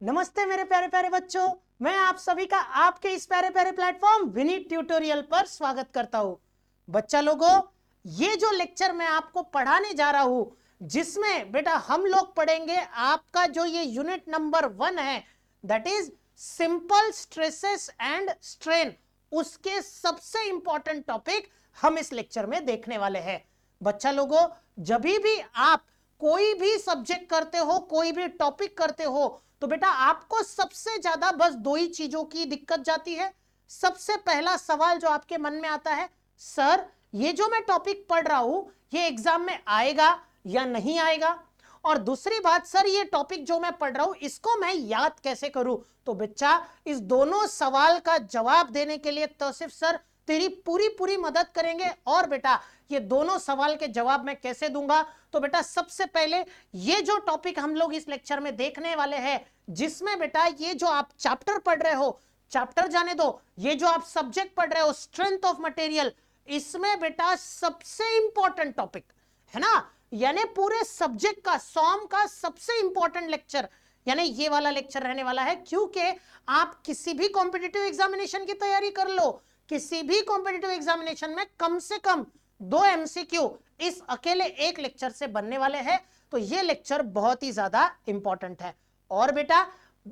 नमस्ते मेरे प्यारे प्यारे बच्चों, मैं आप सभी का आपके इस प्यारे प्यारे प्लेटफॉर्म विनीत ट्यूटोरियल पर स्वागत करता हूं। बच्चा लोगों, ये जो लेक्चर मैं आपको पढ़ाने जा रहा हूं, जिसमें बेटा हम लोग पढ़ेंगे आपका जो ये यूनिट नंबर 1 है, that is simple stresses and strain. उसके सबसे इंपॉर्टेंट टॉपिक हम इस लेक्चर में देखने वाले हैं। बच्चा लोगों, जब भी आप कोई भी सब्जेक्ट करते हो, कोई भी टॉपिक करते हो, तो बेटा आपको सबसे ज्यादा बस दो ही चीजों की दिक्कत जाती है। सबसे पहला सवाल जो आपके मन में आता है, सर ये जो मैं टॉपिक पढ़ रहा हूं ये एग्जाम में आएगा या नहीं आएगा। और दूसरी बात, सर ये टॉपिक जो मैं पढ़ रहा हूं इसको मैं याद कैसे करूं। तो बच्चा इस दोनों सवाल का जवाब देने के लिए तौसीफ सर तेरी पूरी पूरी मदद करेंगे। और बेटा ये दोनों सवाल के जवाब मैं कैसे दूंगा, तो बेटा सबसे पहले ये जो टॉपिक हम लोग इस लेक्चर में देखने वाले हैं, जिसमें बेटा ये जो आप चैप्टर पढ़ रहे हो, चैप्टर जाने दो, ये जो आप सब्जेक्ट पढ़ रहे हो स्ट्रेंथ ऑफ मटेरियल, इसमें बेटा सबसे इंपॉर्टेंट टॉपिक है ना, यानी पूरे सब्जेक्ट का सॉम का सबसे इंपॉर्टेंट लेक्चर यानी ये वाला लेक्चर रहने वाला है। क्योंकि आप किसी भी कॉम्पिटिटिव एग्जामिनेशन की तैयारी कर लो, किसी भी कॉम्पिटिटिव एग्जामिनेशन में कम से कम 2 एमसीक्यू इस अकेले एक लेक्चर से बनने वाले हैं। तो ये लेक्चर बहुत ही ज्यादा इंपॉर्टेंट है। और बेटा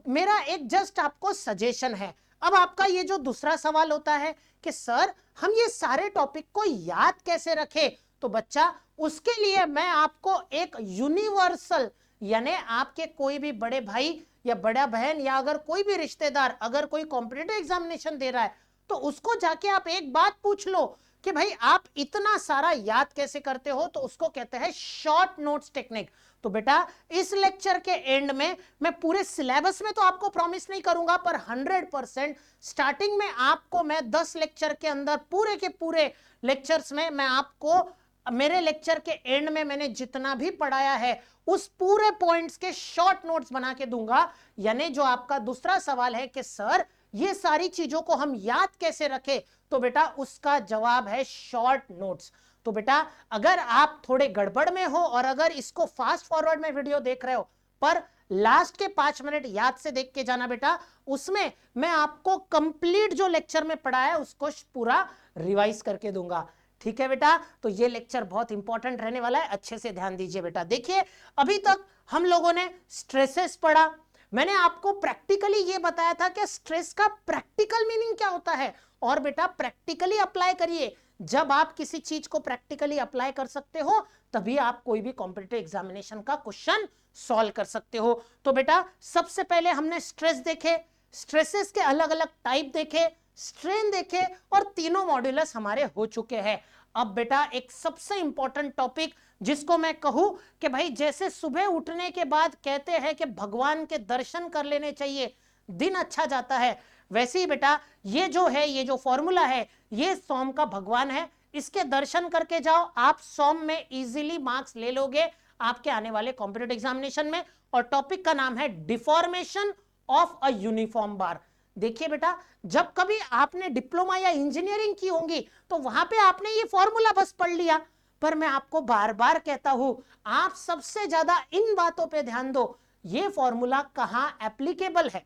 मेरा एक जस्ट आपको सजेशन है। अब आपका ये जो दूसरा सवाल होता है कि सर हम ये सारे टॉपिक को याद कैसे रखें, तो बच्चा उसके लिए मैं आपको एक यूनिवर्सल यानी आपके कोई भी बड़े भाई या बड़ा बहन या अगर कोई भी रिश्तेदार अगर कोई कॉम्पिटिटिव एग्जामिनेशन दे रहा है, तो उसको जाके आप एक बात पूछ लो कि भाई आप इतना सारा याद कैसे करते हो, तो उसको कहते हैं शॉर्ट नोट्स टेक्निक। तो बेटा इस लेक्चर के एंड में मैं पूरे सिलेबस में तो आपको प्रॉमिस नहीं करूंगा, पर 100% स्टार्टिंग में आपको मैं 10 लेक्चर के अंदर पूरे के पूरे लेक्चर्स में मैं आपको मेरे लेक्चर के एंड में मैंने जितना भी पढ़ाया है उस पूरे पॉइंट्स के शॉर्ट नोट्स बना के दूंगा। यानी जो आपका दूसरा सवाल है कि सर ये सारी चीजों को हम याद कैसे रखें, तो बेटा उसका जवाब है शॉर्ट नोट्स। तो बेटा अगर आप थोड़े गड़बड़ में हो और अगर इसको फास्ट फॉरवर्ड में वीडियो देख रहे हो, पर लास्ट के 5 मिनट याद से देख के जाना बेटा, उसमें मैं आपको कंप्लीट जो लेक्चर में पढ़ाया है उसको पूरा रिवाइज करके दूंगा। ठीक है बेटा, तो ये लेक्चर बहुत इंपॉर्टेंट रहने वाला है, अच्छे से ध्यान दीजिए बेटा। देखिए अभी तक हम लोगों ने स्ट्रेसेस पढ़ा, मैंने आपको प्रैक्टिकली ये बताया था कि स्ट्रेस का प्रैक्टिकल मीनिंग क्या होता है। और बेटा प्रैक्टिकली अप्लाई करिए, जब आप किसी चीज को प्रैक्टिकली अप्लाई कर सकते हो तभी आप कोई भी कॉम्पिटिटिव एग्जामिनेशन का क्वेश्चन सॉल्व कर सकते हो। तो बेटा सबसे पहले हमने स्ट्रेस देखे, स्ट्रेसेस के अलग अलग टाइप देखे, स्ट्रेन देखे और तीनों मॉड्यूलस हमारे हो चुके हैं। अब बेटा एक सबसे इंपॉर्टेंट टॉपिक जिसको मैं कहूं कि भाई जैसे सुबह उठने के बाद कहते हैं कि भगवान के दर्शन कर लेने चाहिए, दिन अच्छा जाता है, वैसे ही बेटा ये जो है, ये जो फॉर्मूला है, ये सोम का भगवान है। इसके दर्शन करके जाओ, आप सोम में इजीली मार्क्स ले लोगे आपके आने वाले कॉम्पिटिटिव एग्जामिनेशन में। और टॉपिक का नाम है डिफॉर्मेशन ऑफ अ यूनिफॉर्म बार। देखिए बेटा जब कभी आपने डिप्लोमा या इंजीनियरिंग की होंगी तो वहां पे आपने ये फॉर्मूला बस पढ़ लिया, पर मैं आपको बार बार कहता हूं आप सबसे ज्यादा इन बातों पे ध्यान दो, ये फॉर्मूला कहां एप्लीकेबल है।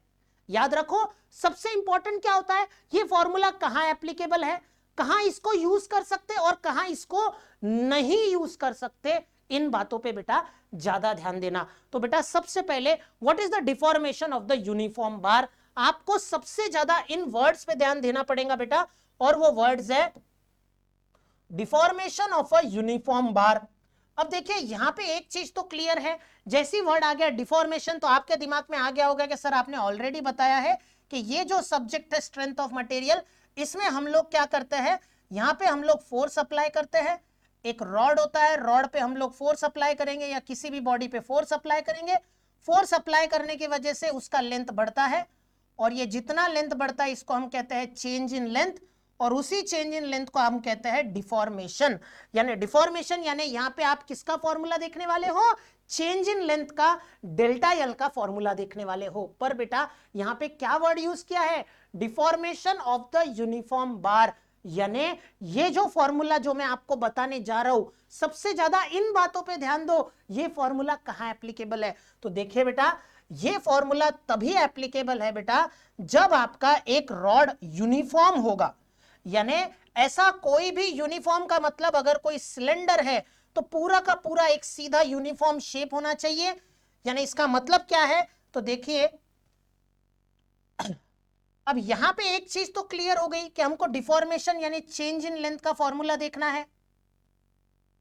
याद रखो सबसे इंपॉर्टेंट क्या होता है, ये फॉर्मूला कहां एप्लीकेबल है, कहां इसको यूज कर सकते और कहां इसको नहीं यूज कर सकते, इन बातों पे बेटा ज्यादा ध्यान देना। तो बेटा सबसे पहले what is the deformation of the uniform bar, आपको सबसे ज्यादा इन वर्ड्स पे ध्यान देना पड़ेगा बेटा, और वो वर्ड्स है डिफॉर्मेशन ऑफ अ यूनिफॉर्म बार। अब देखिए यहां पे एक चीज तो क्लियर है, जैसी वर्ड आ गया डिफॉर्मेशन तो आपके दिमाग में आ गया होगा कि सर आपने ऑलरेडी बताया है कि ये जो सब्जेक्ट है स्ट्रेंथ ऑफ मटेरियल, इसमें हम लोग क्या करते हैं, यहां पे हम लोग फोर्स अप्लाई करते हैं। एक रॉड होता है, रॉड पे हम लोग फोर्स अप्लाई करेंगे या किसी भी बॉडी पे फोर्स अप्लाई करेंगे, फोर्स अप्लाई करने की वजह से उसका लेंथ बढ़ता है, और ये जितना लेंथ बढ़ता है इसको हम कहते हैं चेंज इन लेंथ, और उसी चेंज इन लेंथ को हम कहते हैं डिफॉर्मेशन। यानी डिफॉर्मेशन यानी यहां पे आप किसका फॉर्मूला देखने वाले हो, चेंज इन लेंथ का डेल्टा एल का फॉर्मूला देखने वाले हो। पर बेटा यहां पे क्या वर्ड यूज किया है, डिफॉर्मेशन ऑफ द यूनिफॉर्म बार। यानी ये जो फॉर्मूला जो मैं आपको बताने जा रहा हूं, सबसे ज्यादा इन बातों पे ध्यान दो, ये फॉर्मूला कहां एप्लीकेबल है। तो देखिए बेटा ये फॉर्मूला तभी एप्लीकेबल है बेटा जब आपका एक रॉड यूनिफॉर्म होगा, यानी ऐसा कोई भी यूनिफॉर्म का मतलब अगर कोई सिलेंडर है तो पूरा का पूरा एक सीधा यूनिफॉर्म शेप होना चाहिए। यानी इसका मतलब क्या है, तो देखिए अब यहां पे एक चीज तो क्लियर हो गई कि हमको डिफॉर्मेशन यानी चेंज इन लेंथ का फॉर्मूला देखना है।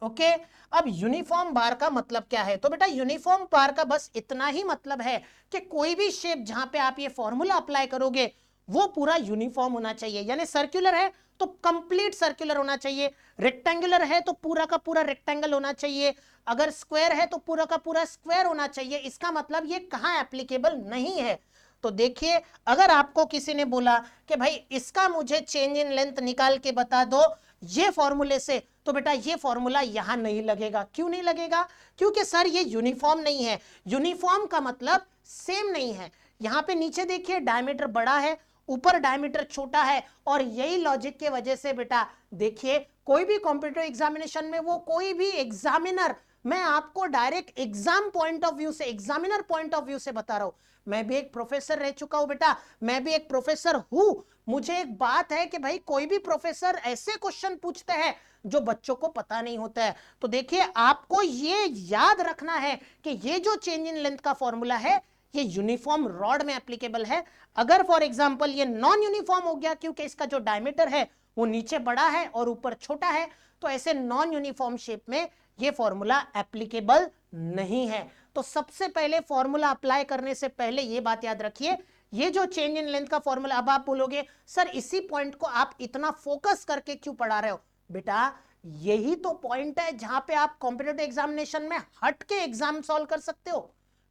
ओके, अब यूनिफॉर्म बार का मतलब क्या है, तो बेटा यूनिफॉर्म बार का बस इतना ही मतलब है कि कोई भी शेप जहां पे आप ये फॉर्मूला अप्लाई करोगे वो पूरा यूनिफॉर्म होना चाहिए। यानी सर्कुलर है तो कंप्लीट सर्कुलर होना चाहिए, रेक्टेंगुलर है तो पूरा का पूरा रेक्टेंगल होना चाहिए, अगर स्क्वायर है तो पूरा का पूरा स्क्वायर होना चाहिए। इसका मतलब ये कहां एप्लीकेबल नहीं है। तो देखिए अगर आपको किसी ने बोला कि भाई इसका मुझे चेंज इन लेंथ निकाल के बता दो ये फॉर्मूले से, तो बेटा ये फॉर्मूला यहां नहीं लगेगा। क्यों नहीं लगेगा, क्योंकि सर ये यूनिफॉर्म नहीं है। यूनिफॉर्म का मतलब सेम नहीं है। यहां पे नीचे देखिए डायमीटर बड़ा है, ऊपर डायमीटर छोटा है, और यही लॉजिक के वजह से बेटा देखिए कोई भी कॉम्पिटिटिव एग्जामिनेशन में वो कोई भी एग्जामिनर, मैं आपको direct exam point of view से, एग्जामिनर पॉइंट ऑफ व्यू से बता रहा हूं, मैं भी एक प्रोफेसर रह चुका हूं बेटा, मैं भी एक प्रोफेसर हूं। मुझे एक बात है कि भाई कोई भी प्रोफेसर ऐसे क्वेश्चन पूछते हैं जो बच्चों को पता नहीं होता है। तो देखिए आपको ये याद रखना है कि ये जो चेंज इन लेंथ का फॉर्मूला है ये यूनिफॉर्म रॉड में एप्लीकेबल है। अगर फॉर एग्जांपल ये नॉन यूनिफॉर्म हो गया क्योंकि इसका जो डायमीटर है वो नीचे बड़ा है और ऊपर छोटा है, तो ऐसे नॉन यूनिफॉर्म शेप में ये फॉर्मूला एप्लीकेबल नहीं है। तो सबसे पहले फॉर्मूला अप्लाई करने से पहले ये बात याद रखिए, ये जो चेंज इन लेंथ का फॉर्मूला, अब आप बोलोगे सर इसी पॉइंट को आप इतना फोकस करके क्यों पढ़ा रहे हो, बेटा यही तो पॉइंट है जहां पे आप कॉम्पिटिटिव एग्जामिनेशन में हट के एग्जाम सॉल्व कर सकते हो।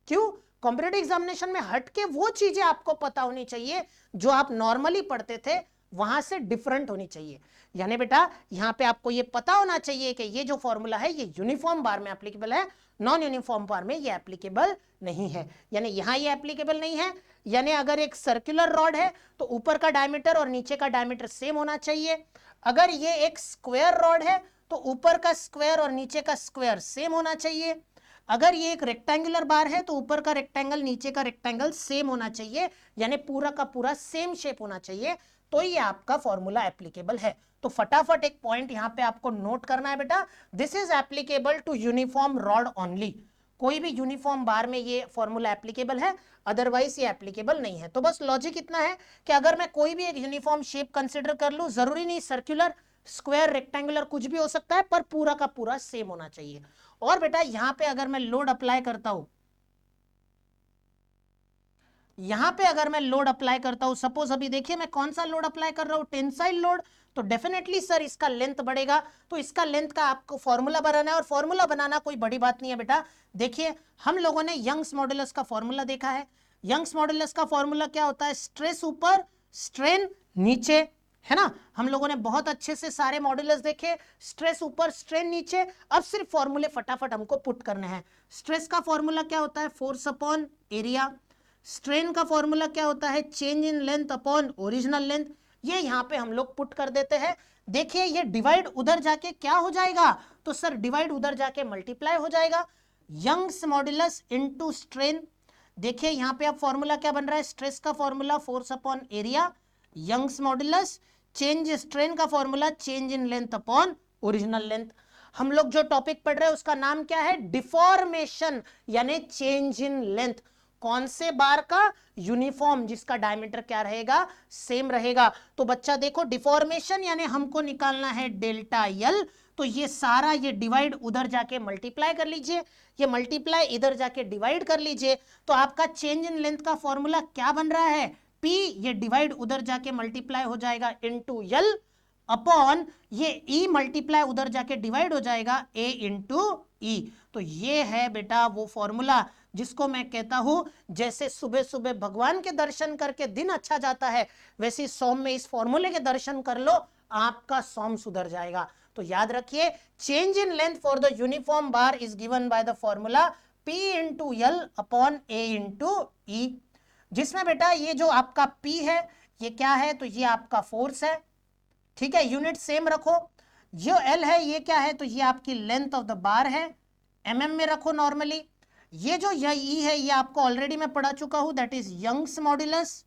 क्यों, कॉम्पिटिटिव एग्जामिनेशन में हट के वो चीजें आपको पता होनी चाहिए जो आप नॉर्मली पढ़ते थे वहां से डिफरेंट होनी चाहिए। यानी बेटा यहां पे आपको ये पता होना चाहिए कि ये जो फॉर्मूला है ये यूनिफॉर्म बार में एप्लीकेबल है, नॉन यूनिफॉर्म बार में ये एप्लीकेबल नहीं है। यानी यहां ये एप्लीकेबल नहीं है। यानी अगर एक सर्कुलर रॉड है तो ऊपर का डायमीटर और नीचे का डायमीटर सेम होना चाहिए। अगर ये एक स्क्वायर रॉड है तो ऊपर का स्क्वायर और नीचे का स्क्वायर सेम होना चाहिए। अगर ये एक रेक्टेंगुलर बार है तो ऊपर का रेक्टेंगल नीचे का रेक्टेंगल सेम होना चाहिए, यानी पूरा का पूरा सेम शेप होना चाहिए, तो ये आपका फॉर्मूला एप्लीकेबल है। तो फटाफट एक पॉइंट यहां पे आपको नोट करना है बेटा, this is applicable to uniform rod only. कोई भी यूनिफॉर्म बार में ये फॉर्मूला एप्लीकेबल है, अदरवाइज ये एप्लीकेबल नहीं है। तो बस लॉजिक इतना है कि अगर मैं कोई भी एक यूनिफॉर्म शेप कंसिडर कर लूं, जरूरी नहीं सर्कुलर, स्क्वायर, रेक्टेंगुलर कुछ भी हो सकता है, पर पूरा का पूरा सेम होना चाहिए। और बेटा यहां पे अगर मैं लोड अप्लाई करता हूं, यहां पे अगर मैं लोड अप्लाई करता हूं, सपोज अभी देखिए मैं कौन सा लोड अप्लाई कर रहा हूं, टेंसाइल लोड, तो डेफिनेटली सर इसका लेंथ बढ़ेगा। तो इसका लेंथ का आपको फॉर्मूला बनाना है, और फॉर्मूला बनाना कोई बड़ी बात नहीं है बेटा। देखिए हम लोगों ने यंग्स मॉडुलस का फॉर्मूला देखा है। यंग्स मॉडुलस का फॉर्मूला क्या होता है, स्ट्रेस ऊपर स्ट्रेन नीचे, है ना। हम लोगों ने बहुत अच्छे से सारे मॉडुलस देखे, स्ट्रेस ऊपर स्ट्रेन नीचे। अब सिर्फ फॉर्मूले फटाफट हमको पुट करने हैं। स्ट्रेस का फॉर्मूला क्या होता है, फोर्स अपॉन एरिया। स्ट्रेन का फॉर्मूला क्या होता है, change in length upon original length. ये यहां पे हम लोग पुट कर देते हैं। देखिए ये डिवाइड उधर जाके क्या हो जाएगा, तो सर डिवाइड उधर जाके मल्टीप्लाई हो जाएगा, यंग्स मॉडुलस इनटू स्ट्रेन। देखिए यहां पे अब फॉर्मूला क्या बन रहा है, स्ट्रेस का formula force upon area, Young's modulus, change strain का formula change in length upon original length. हम लोग जो टॉपिक पढ़ रहे हैं उसका नाम क्या है, डिफॉर्मेशन यानी चेंज इन लेंथ। कौन से बार का, यूनिफॉर्म जिसका डायमीटर क्या रहेगा, सेम रहेगा। तो बच्चा देखो डिफॉर्मेशन यानी हमको निकालना है डेल्टा यल, तो ये सारा ये डिवाइड उधर जाके मल्टीप्लाई कर लीजिए, ये मल्टीप्लाई इधर जाके डिवाइड कर लीजिए, तो आपका चेंज इन लेंथ का फॉर्मूला क्या बन रहा है, P, ये डिवाइड उधर जाके मल्टीप्लाई हो जाएगा इनटू यल अपॉन ये E मल्टीप्लाई उधर जाके डिवाइड हो जाएगा A इंटू E। तो ये है बेटा वो फॉर्मूला जिसको मैं कहता हूं जैसे सुबह सुबह भगवान के दर्शन करके दिन अच्छा जाता है, वैसे सोम में इस फॉर्मूले के दर्शन कर लो, आपका सोम सुधर जाएगा। तो याद रखिए change in length for the uniform bar is given by the formula P into L upon A into E, जिसमें बेटा ये जो आपका P है ये क्या है, तो ये आपका फोर्स है, ठीक है, यूनिट सेम रखो। जो L है ये क्या है, तो ये आपकी लेंथ ऑफ द बार है, mm में रखो नॉर्मली। ये जो ई है ये आपको ऑलरेडी मैं पढ़ा चुका हूं, दैट इज यंग्स मॉड्यूलस।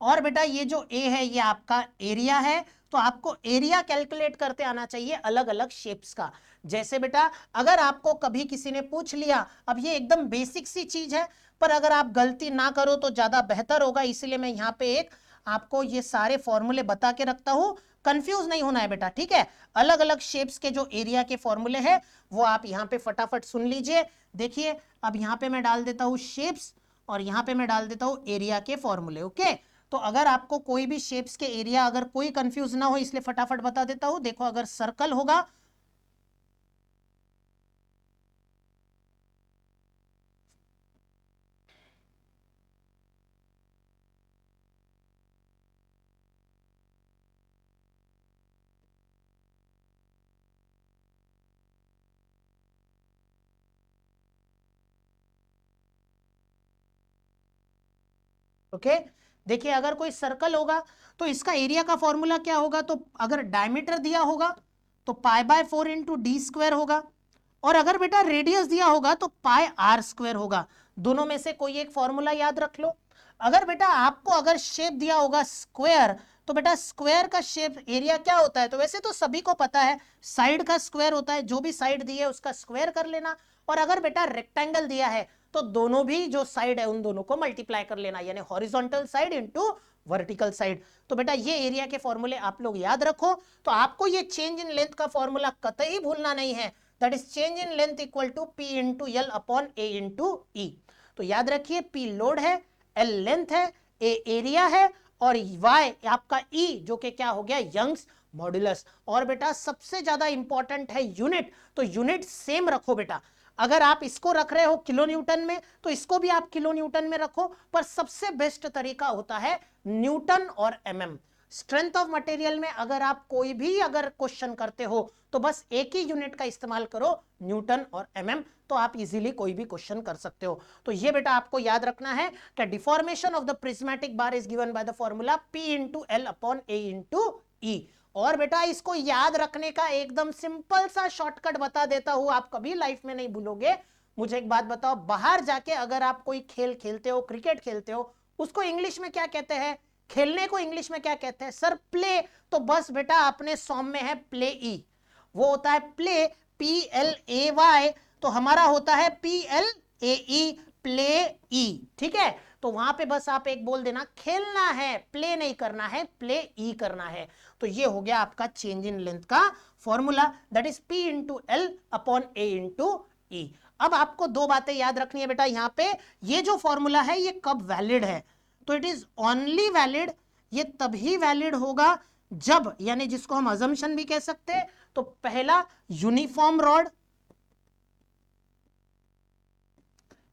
और बेटा ये जो ए है ये आपका एरिया है। तो आपको एरिया कैलकुलेट करते आना चाहिए अलग अलग शेप्स का। जैसे बेटा अगर आपको कभी किसी ने पूछ लिया, अब ये एकदम बेसिक सी चीज है, पर अगर आप गलती ना करो तो ज्यादा बेहतर होगा, इसलिए मैं यहाँ पे एक आपको ये सारे फॉर्मूले बता के रखता हूं, कंफ्यूज नहीं होना है बेटा, ठीक है। अलग अलग शेप्स के जो एरिया के फॉर्मूले हैं वो आप यहाँ पे फटाफट सुन लीजिए। देखिए अब यहाँ पे मैं डाल देता हूँ शेप्स और यहाँ पे मैं डाल देता हूँ एरिया के फॉर्मूले, ओके। तो अगर आपको कोई भी शेप्स के एरिया अगर कोई कंफ्यूज ना हो इसलिए फटाफट बता देता हूं। देखो अगर सर्कल होगा, ओके। देखिए अगर कोई सर्कल होगा तो इसका एरिया का फॉर्मूला क्या होगा, तो अगर डायमीटर दिया होगा तो पाई बाय 4 इंटू डी स्क्वायर होगा, और अगर बेटा रेडियस दिया होगा तो पाई आर स्क्वायर होगा। दोनों में से कोई एक फॉर्मूला याद रख लो। अगर बेटा आपको अगर शेप दिया होगा स्क्वायर, तो बेटा स्क्वायर का शेप एरिया क्या होता है, तो वैसे तो सभी को पता है साइड का स्क्वायर होता है, जो भी साइड दी है उसका स्क्वायर कर लेना। और अगर बेटा रेक्टेंगल दिया है तो दोनों भी जो साइड है उन दोनों को मल्टीप्लाई कर लेना, यानी horizontal side into vertical side. तो बेटा ये एरिया के फॉर्मूले आप लोग याद रखो। तो आपको ये चेंज इन लेंथ का फॉर्मूला कतई भूलना नहीं है, that is change in length equal to P into L upon A into E. तो याद रखिए पी लोड है, एल लेंथ है, ए एरिया है, और वाई आपका ई जो कि क्या हो गया यंग्स मॉड्यूलस। और बेटा सबसे ज्यादा इंपॉर्टेंट है यूनिट, तो यूनिट सेम रखो बेटा। अगर आप इसको रख रहे हो किलो न्यूटन में तो इसको भी आप किलो न्यूटन में रखो, पर सबसे बेस्ट तरीका होता है न्यूटन और एमएम। स्ट्रेंथ ऑफ मटेरियल में अगर आप कोई भी अगर क्वेश्चन करते हो तो बस एक ही यूनिट का इस्तेमाल करो, न्यूटन और एमएम, तो आप इजीली कोई भी क्वेश्चन कर सकते हो। तो ये बेटा आपको याद रखना है कि deformation of the prismatic bar is given by the formula P into L upon A into E. और बेटा इसको याद रखने का एकदम सिंपल सा शॉर्टकट बता देता हूं, आप कभी लाइफ में नहीं भूलोगे। मुझे एक बात बताओ, बाहर जाके अगर आप कोई खेल खेलते हो, क्रिकेट खेलते हो, उसको इंग्लिश में क्या कहते हैं, खेलने को इंग्लिश में क्या कहते हैं सर, प्ले। तो बस बेटा अपने सॉम में है प्ले ई, वो होता है play, P L A Y, तो हमारा होता है P L A E, play E, ठीक है। तो वहां पे बस आप एक बोल देना, खेलना है, प्ले नहीं करना है, प्ले ई करना है। तो ये हो गया आपका चेंज इन लेंथ का formula, that is P into L upon A into E. अब आपको दो बातें याद रखनी है बेटा, यहां पे ये जो फॉर्मूला है ये कब वैलिड है, तो इट इज ओनली वैलिड, ये तभी वैलिड होगा जब, यानी जिसको हम अजम्पशन भी कह सकते हैं, तो पहला यूनिफॉर्म रॉड,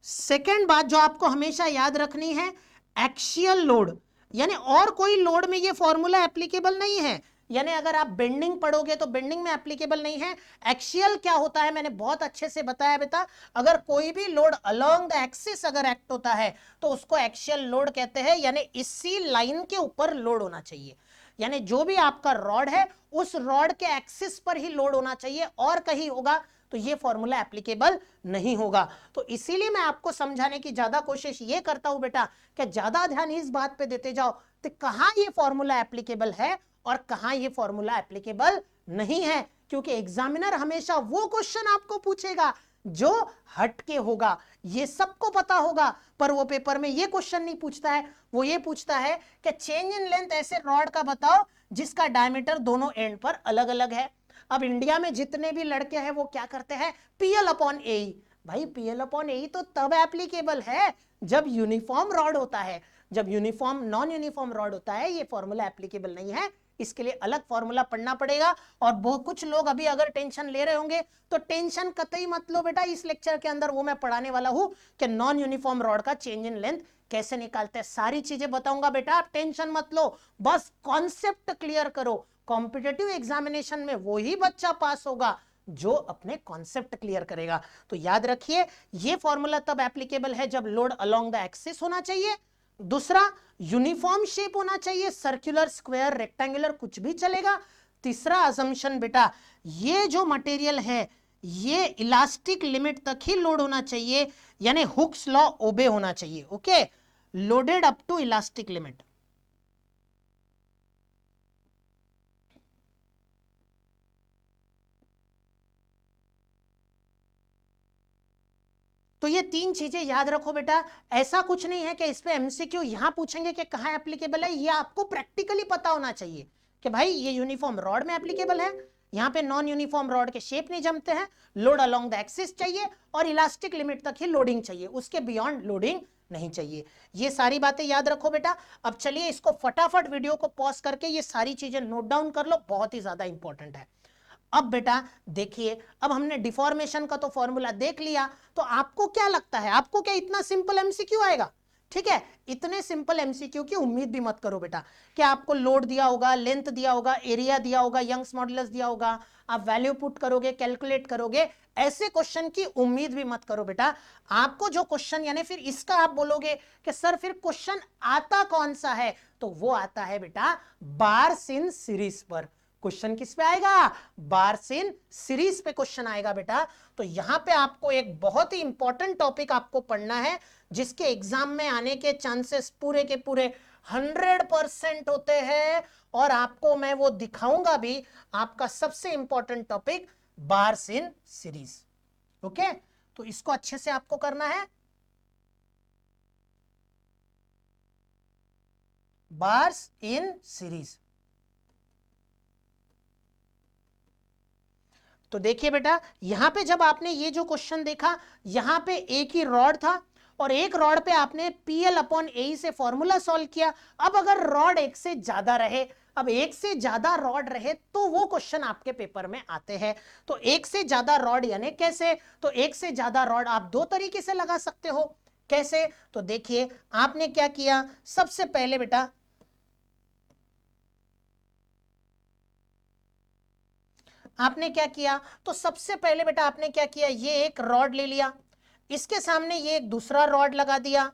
सेकेंड बात जो आपको हमेशा याद रखनी है एक्सियल लोड, यानी और कोई लोड में ये फॉर्मूला एप्लीकेबल नहीं है। यानी अगर आप बेंडिंग पढ़ोगे तो बेंडिंग में एप्लीकेबल नहीं है। एक्सियल क्या होता है मैंने बहुत अच्छे से बताया बेटा, अगर कोई भी लोड अलोंग द एक्सिस अगर एक्ट होता है तो उसको एक्सियल लोड कहते हैं, यानी इसी लाइन के ऊपर लोड होना चाहिए, यानी जो भी आपका रॉड है उस रॉड के एक्सिस पर ही लोड होना चाहिए, और कहीं होगा तो ये फॉर्मूला एप्लीकेबल नहीं होगा। तो इसीलिए मैं आपको समझाने की ज्यादा कोशिश ये करता हूं बेटा कि ज्यादा ध्यान इस बात पे देते जाओ कि कहां ये फॉर्मूला एप्लीकेबल है और कहां ये फॉर्मूला एप्लीकेबल नहीं है, क्योंकि एग्जामिनर हमेशा वो क्वेश्चन आपको पूछेगा जो हटके होगा। ये सबको पता होगा, पर वो पेपर में ये क्वेश्चन नहीं पूछता है, वो ये पूछता है कि चेंज इन लेंथ ऐसे रॉड का बताओ जिसका डायमीटर दोनों एंड पर अलग अलग है। अब इंडिया में जितने भी लड़के हैं वो क्या करते हैं, पीएल अपॉन ए। भाई पीएल अपॉन ए तो तब एप्लीकेबल है जब यूनिफॉर्म रॉड होता है, जब यूनिफॉर्म नॉन यूनिफॉर्म रॉड होता है ये फॉर्मूला एप्लीकेबल नहीं है, इसके लिए अलग फॉर्मूला पढ़ना पड़ेगा। और बहुत कुछ लोग अभी अगर टेंशन ले रहे होंगे तो टेंशन कतई मत लो बेटा, इस लेक्चर के अंदर वो मैं पढ़ाने वाला हूं कि नॉन यूनिफॉर्म रॉड का चेंज इन लेंथ कैसे निकालते हैं, सारी चीजें बताऊंगा बेटा, आप टेंशन मत लो, बस कॉन्सेप्ट क्लियर करो। कॉम्पिटिटिव एग्जामिनेशन में वो ही बच्चा पास होगा जो अपने कॉन्सेप्ट क्लियर करेगा। तो याद रखिए ये फॉर्मूला तब एप्लीकेबल है जब लोड अलोंग द एक्सिस होना चाहिए, दूसरा यूनिफॉर्म शेप होना चाहिए, सर्कुलर स्क्वायर रेक्टेंगुलर कुछ भी चलेगा, तीसरा अजम्पशन बेटा ये जो मटेरियल है ये इलास्टिक लिमिट तक ही लोड होना चाहिए, यानी हुक्स लॉ ओबे होना चाहिए। Okay, loaded up to elastic limit. तो ये तीन चीजें याद रखो बेटा। ऐसा कुछ नहीं है कि इस पे एमसीक्यू यहां पूछेंगे कि कहां एप्लीकेबल है, ये आपको प्रैक्टिकली पता होना चाहिए कि भाई ये यूनिफॉर्म रॉड में एप्लीकेबल है, यहाँ पे नॉन यूनिफॉर्म रॉड के शेप नहीं जमते हैं, लोड अलोंग द एक्सिस चाहिए और इलास्टिक लिमिट तक ही लोडिंग चाहिए, उसके बियॉन्ड लोडिंग नहीं चाहिए। ये सारी बातें याद रखो बेटा। अब चलिए इसको फटाफट वीडियो को पॉज करके ये सारी चीजें नोट डाउन कर लो, बहुत ही ज्यादा इंपॉर्टेंट है। अब बेटा देखिए, अब हमने डिफॉर्मेशन का तो फॉर्मूला देख लिया, तो आपको क्या लगता है, आपको क्या इतना सिंपल एमसीक्यू आएगा? ठीक है, इतने सिंपल एमसीक्यू की उम्मीद भी मत करो बेटा। क्या आपको लोड दिया होगा, लेंथ दिया होगा, एरिया दिया होगा, यंग्स मॉडुलस दिया होगा, आप वैल्यू पुट करोगे, कैलकुलेट करोगे, ऐसे क्वेश्चन की उम्मीद भी मत करो बेटा। आपको जो क्वेश्चन, यानी फिर इसका आप बोलोगे कि सर फिर क्वेश्चन आता कौन सा है, तो वो आता है बेटा बार्स इन सीरीज पर। क्वेश्चन किस पे आएगा? बार्स इन सीरीज पे क्वेश्चन आएगा बेटा। तो यहां पे आपको एक बहुत ही इंपॉर्टेंट टॉपिक आपको पढ़ना है, जिसके एग्जाम में आने के चांसेस पूरे के पूरे 100% होते हैं, और आपको मैं वो दिखाऊंगा भी। आपका सबसे important topic bars in series. Okay, तो इसको अच्छे से आपको करना है। Bars in series. तो देखिए बेटा, यहां पे जब आपने ये जो क्वेश्चन देखा, यहां पे एक ही रॉड था और एक रॉड पे आपने PL अपॉन ए से फॉर्मूला सॉल्व किया। अब अगर रॉड एक से ज्यादा रहे, अब एक से ज्यादा रॉड रहे तो वो क्वेश्चन आपके पेपर में आते हैं। तो एक से ज्यादा रॉड यानी कैसे? तो एक से ज्यादा रॉड आप दो तरीके से लगा सकते हो। कैसे? तो देखिए, आपने क्या किया, सबसे पहले बेटा आपने क्या किया, तो सबसे पहले बेटा आपने क्या किया, ये एक रॉड ले लिया, इसके सामने ये एक दूसरा रॉड लगा दिया,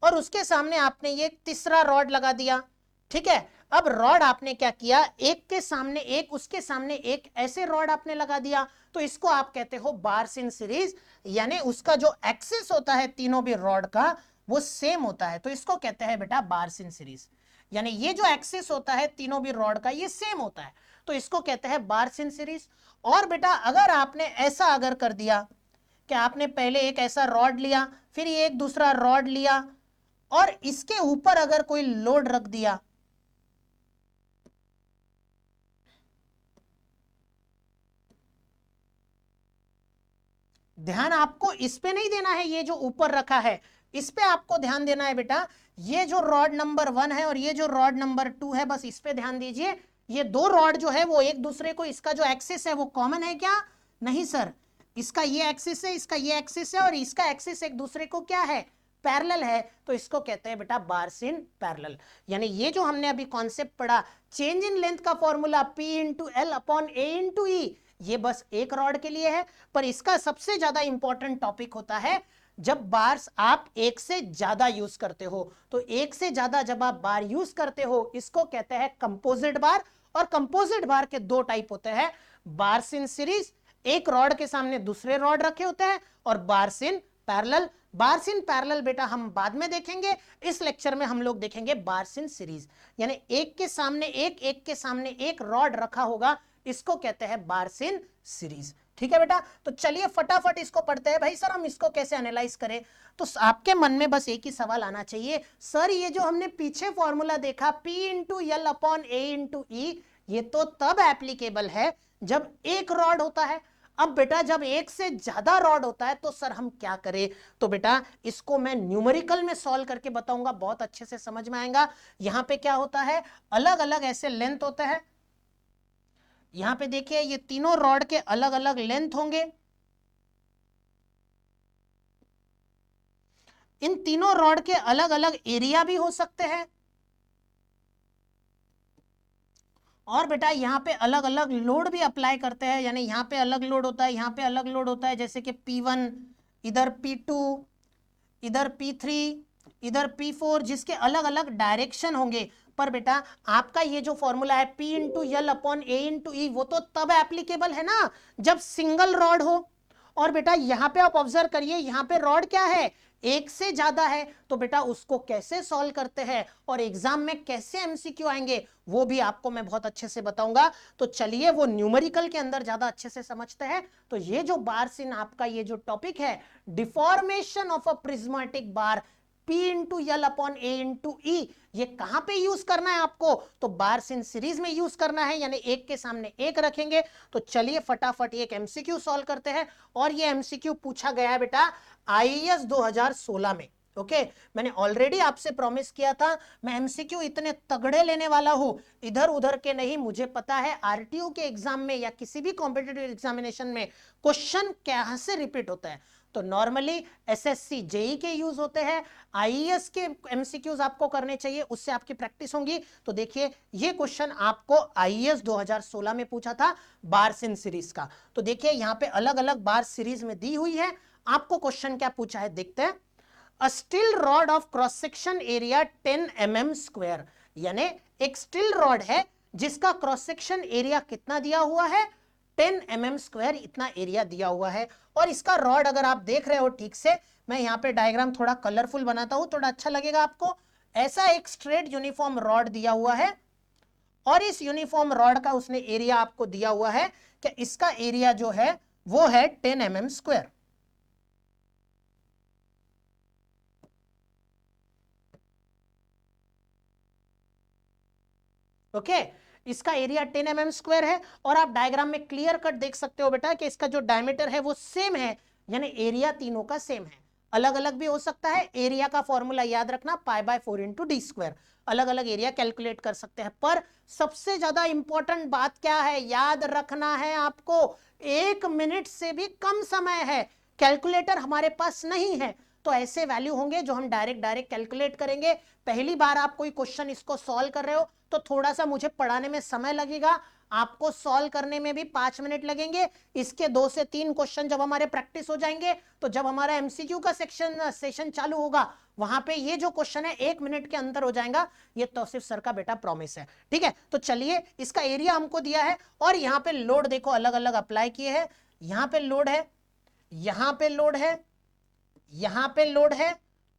और उसके सामने आपने ये तीसरा रॉड लगा दिया। ठीक है, अब रॉड आपने क्या किया, एक के सामने एक, उसके सामने एक, ऐसे रॉड आपने लगा दिया। तो इसको आप कहते हो बार्स इन सीरीज, यानी उसका जो एक्सिस होता है तीनों भी रॉड का वो सेम होता है, तो इसको कहते हैं बेटा बार्स इन सीरीज। यानी ये जो एक्सिस होता है तीनों भी रॉड का ये सेम होता है, तो इसको कहते हैं बार्स इन सीरीज। और बेटा अगर आपने ऐसा अगर कर दिया कि आपने पहले एक ऐसा रॉड लिया, फिर ये एक दूसरा रॉड लिया, और इसके ऊपर अगर कोई लोड रख दिया, ध्यान आपको इस पे नहीं देना है, ये जो ऊपर रखा है इस पे आपको ध्यान देना है बेटा। ये जो रॉड नंबर 1 है और ये जो रॉड नंबर 2 है, बस इस पे ध्यान दीजिए। ये दो रॉड जो है वो एक दूसरे को, इसका जो एक्सिस है वो कॉमन है क्या? नहीं सर, इसका ये एक्सिस है, इसका ये एक्सिस है, और इसका एक्सिस एक दूसरे को क्या है? पैरेलल है, तो इसको कहते हैं बेटा बार्स इन पैरेलल। यानी ये जो हमने अभी कॉन्सेप्ट पढ़ा, चेंज इन लेंथ का formula P into L upon A into E, ये बस एक रॉड के लिए है, पर इसका सबसे ज्यादा इंपॉर्टेंट टॉपिक होता है जब बार्स आप एक से ज्यादा यूज करते हो। तो एक से ज्यादा जब आप बार यूज करते हो, इसको कहते हैं कंपोजिट बार। और कंपोजिट बार के दो टाइप होते हैं, बार्स इन सीरीज, एक रॉड के सामने दूसरे रॉड रखे होते हैं, और bars in parallel. Bars in parallel बेटा हम बाद में देखेंगे, इस लेक्चर में हम लोग देखेंगे बार्स इन सीरीज, यानी एक के सामने एक, एक के सामने एक रॉड रखा होगा, इसको कहते हैं बार्स इन सीरीज। ठीक है बेटा, तो चलिए फटाफट इसको पढ़ते हैं। भाई सर हम इसको कैसे एनालाइज करें? तो आपके मन में बस एक ही सवाल आना चाहिए, सर ये जो हमने पीछे फॉर्मूला देखा P into L upon A into E, ये तो तब एप्लीकेबल है जब एक रॉड होता है। अब बेटा जब एक से ज्यादा रॉड होता है तो सर हम क्या करें? तो बेटा इसको मैं न्यूमेरिकल में सॉल्व करके बताऊंगा, बहुत अच्छे से समझ में आएगा। यहां पे क्या होता है, अलग अलग ऐसे लेंथ होते हैं। यहां पे देखिए ये तीनों रॉड के अलग अलग लेंथ होंगे, इन तीनों रॉड के अलग अलग एरिया भी हो सकते हैं, और बेटा यहाँ पे अलग अलग लोड भी अप्लाई करते हैं। यानी यहाँ पे अलग लोड होता है, यहाँ पे अलग लोड होता है, जैसे कि P1, इधर P2, इधर P3, इधर P4, जिसके अलग अलग डायरेक्शन होंगे। पर बेटा आपका ये जो फॉर्मूला है P into L upon A into E, वो तो तब एप्लीकेबल है ना जब सिंगल रॉड हो। और बेटा यहां पे आप ऑब्जर्व करिए, यहां पे रॉड क्या है, एक से ज्यादा है। तो बेटा उसको कैसे सॉल्व करते हैं और एग्जाम में कैसे एमसीक्यू आएंगे वो भी आपको मैं बहुत अच्छे से बताऊंगा। तो चलिए वो न्यूमेरिकल के अंदर ज्यादा अच्छे से समझते हैं। तो ये जो बार सिन आपका ये जो टॉपिक है, deformation of a prismatic bar P into L upon A into E, ये कहां पे यूज करना है आपको, तो बार सिन सीरीज में यूज करना है, यानी एक के सामने एक रखेंगे। तो चलिए फटाफट एक एमसीक्यू सॉल्व करते हैं। और ये एमसीक्यू पूछा गया है बेटा आईएएस 2016 में। ओके मैंने ऑलरेडी आपसे प्रॉमिस किया था मैं एमसीक्यू इतने तगड़े लेने वाला हूं, इधर उधर के नहीं। मुझे पता है आरटीओ के एग्जाम में या किसी भी कॉम्पिटिटिव एग्जामिनेशन में क्वेश्चन कैसे से रिपीट होता है। तो नॉर्मली एसएससी जेई के यूज होते हैं, आईएएस के एमसीक्यूज आपको करने चाहिए, उससे आपकी प्रैक्टिस होगी। तो देखिए ये क्वेश्चन आपको आईएएस 2016 में पूछा था बार सिन सीरीज का। तो देखिए यहां पे अलग अलग बार सीरीज में दी हुई है। आपको क्वेश्चन क्या पूछा है देखते हैं। A steel rod of cross section area 10 mm square, यानी एक स्टील रॉड है जिसका क्रॉस सेक्शन एरिया कितना दिया हुआ है, 10 mm स्क्वायर इतना एरिया दिया हुआ है। और इसका रॉड अगर आप देख रहे हो ठीक से, मैं यहां पे डायग्राम थोड़ा कलरफुल बनाता हूं, थोड़ा अच्छा लगेगा आपको। ऐसा एक स्ट्रेट यूनिफॉर्म रॉड दिया हुआ है और इस यूनिफॉर्म रॉड का उसने एरिया आपको दिया हुआ है कि इसका एरिया जो है वो है 10 mm स्क्वायर। ओके इसका एरिया 10 mm स्क्वायर है। और आप डायग्राम में क्लियर कट देख सकते हो बेटा कि इसका जो डायमीटर है वो सेम है, यानी एरिया तीनों का सेम है। अलग अलग भी हो सकता है, एरिया का फॉर्मूला याद रखना π/4 इंटू डी स्क्वायर, अलग अलग एरिया कैलकुलेट कर सकते हैं। पर सबसे ज्यादा इंपॉर्टेंट बात क्या है, याद रखना है आपको, 1 मिनट से भी कम समय है, कैलकुलेटर हमारे पास नहीं है। तो ऐसे वैल्यू होंगे जो हम डायरेक्ट कैलकुलेट करेंगे। पहली बार आप कोई क्वेश्चन इसको सॉल्व कर रहे हो तो थोड़ा सा मुझे पढ़ाने में समय लगेगा, आपको सॉल्व करने में भी 5 मिनट लगेंगे। इसके 2 से 3 क्वेश्चन जब हमारे प्रैक्टिस हो जाएंगे तो जब हमारा एमसीक्यू का सेशन चालू होगा वहां पे ये जो क्वेश्चन है 1 मिनट के अंदर हो जाएगा। ये तौसीफ सर का बेटा प्रॉमिस है, ठीक है। तो चलिए इसका एरिया हमको दिया है और यहाँ पे लोड देखो अलग अलग अप्लाई किए हैं। यहाँ पे लोड है, यहाँ पे लोड है, यहां पे लोड है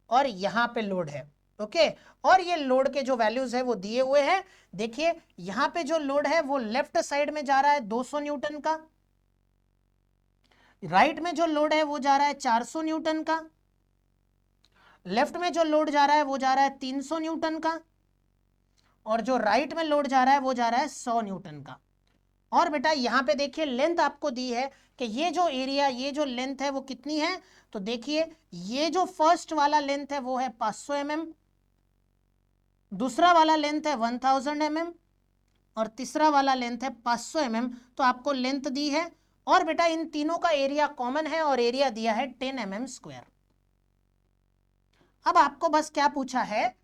और यहां पे लोड है। ओके और ये लोड के जो वैल्यूज है वो दिए हुए हैं। देखिए यहां पे जो लोड है वो लेफ्ट साइड में जा रहा है 200 न्यूटन का, राइट में जो लोड है वो जा रहा है 400 न्यूटन का, लेफ्ट में जो लोड जा रहा है वो जा रहा है 300 न्यूटन का, और जो राइट में लोड जा रहा है वो जा रहा है 100 न्यूटन का। और बेटा यहां पे देखिए लेंथ आपको दी है कि ये जो एरिया, ये जो लेंथ है वो कितनी है। तो देखिए ये जो फर्स्ट वाला लेंथ है वो है 500 mm, दूसरा वाला लेंथ है 1000 mm और तीसरा वाला लेंथ है 500 mm। तो आपको लेंथ दी है और बेटा इन तीनों का एरिया कॉमन है और एरिया दिया है 10 mm स्क्वायर। अब आपको बस क्या पूछा है,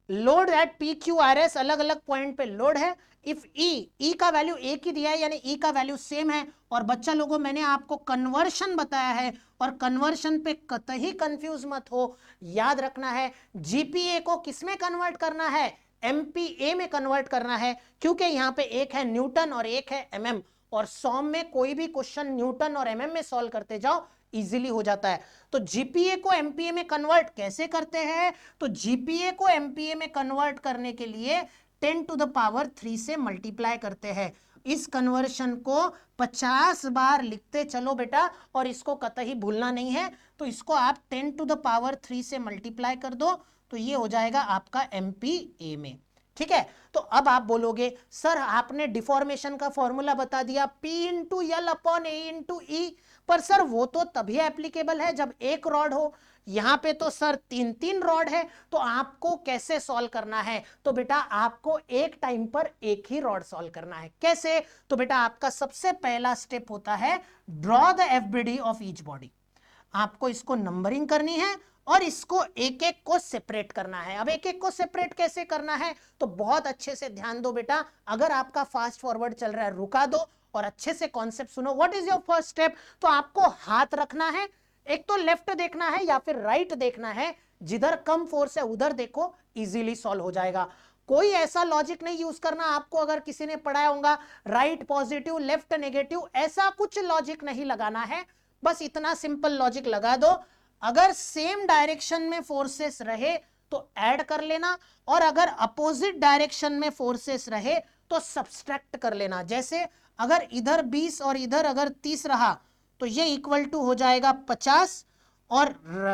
load at P Q R S, अलग अलग पॉइंट पे लोड है। इफ ई का वैल्यू एक ही दिया है यानी ई का वैल्यू सेम है। और बच्चा लोगों मैंने आपको कन्वर्शन बताया है और कन्वर्शन पे कतई कंफ्यूज मत हो, याद रखना है जीपीए को किसमें कन्वर्ट करना है, एमपीए में कन्वर्ट करना है, क्योंकि यहाँ पे एक है न्यूटन और एक है एमएम। और सॉम में कोई भी क्वेश्चन न्यूटन और एमएम में सॉल्व करते जाओ इजीली हो जाता है। तो जीपीए को एमपीए में कन्वर्ट कैसे करते हैं, तो जीपीए को एमपीए में कन्वर्ट करने के लिए 10 टू द पावर 3 से मल्टीप्लाई करते हैं। इस कन्वर्शन को 50 बार लिखते चलो बेटा और इसको कतई भूलना नहीं है। तो इसको आप 10 टू द पावर 3 से मल्टीप्लाई कर दो तो ये हो जाएगा आपका एमपीए में, ठीक है। तो अब आप बोलोगे सर आपने डिफॉर्मेशन का फॉर्मूला बता दिया P into L upon A into E, पर सर वो तो तभी एप्लीकेबल है जब एक रॉड हो, यहां पे तो सर 3 रॉड है, तो आपको कैसे सॉल्व करना है। तो बेटा आपको एक टाइम पर एक ही रॉड सॉल्व करना है। कैसे, तो बेटा आपका सबसे पहला स्टेप होता है draw the FBD of each body. आपको इसको नंबरिंग करनी है और इसको एक एक को सेपरेट करना है। अब एक एक को सेपरेट कैसे करना है, तो बहुत अच्छे से ध्यान दो बेटा। अगर आपका फास्ट फॉरवर्ड चल रहा है रुका दो और अच्छे से कॉन्सेप्ट सुनो। What is your first step, तो आपको हाथ रखना है, एक तो लेफ्ट देखना है या फिर राइट देखना है जिधर कम फोर्स है उधर देखो, इजीली सॉल्व हो जाएगा। कोई ऐसा लॉजिक नहीं यूज करना आपको, अगर किसी ने पढ़ाया होगा राइट पॉजिटिव लेफ्ट नेगेटिव, ऐसा कुछ लॉजिक नहीं लगाना है। बस इतना सिंपल लॉजिक लगा दो, अगर सेम डायरेक्शन में फोर्सेस रहे तो ऐड कर लेना, और अगर अपोजिट डायरेक्शन में फोर्सेस रहे तो सब्सट्रैक्ट कर लेना। जैसे अगर इधर 20 और इधर अगर 30 रहा तो ये इक्वल टू हो जाएगा 50, और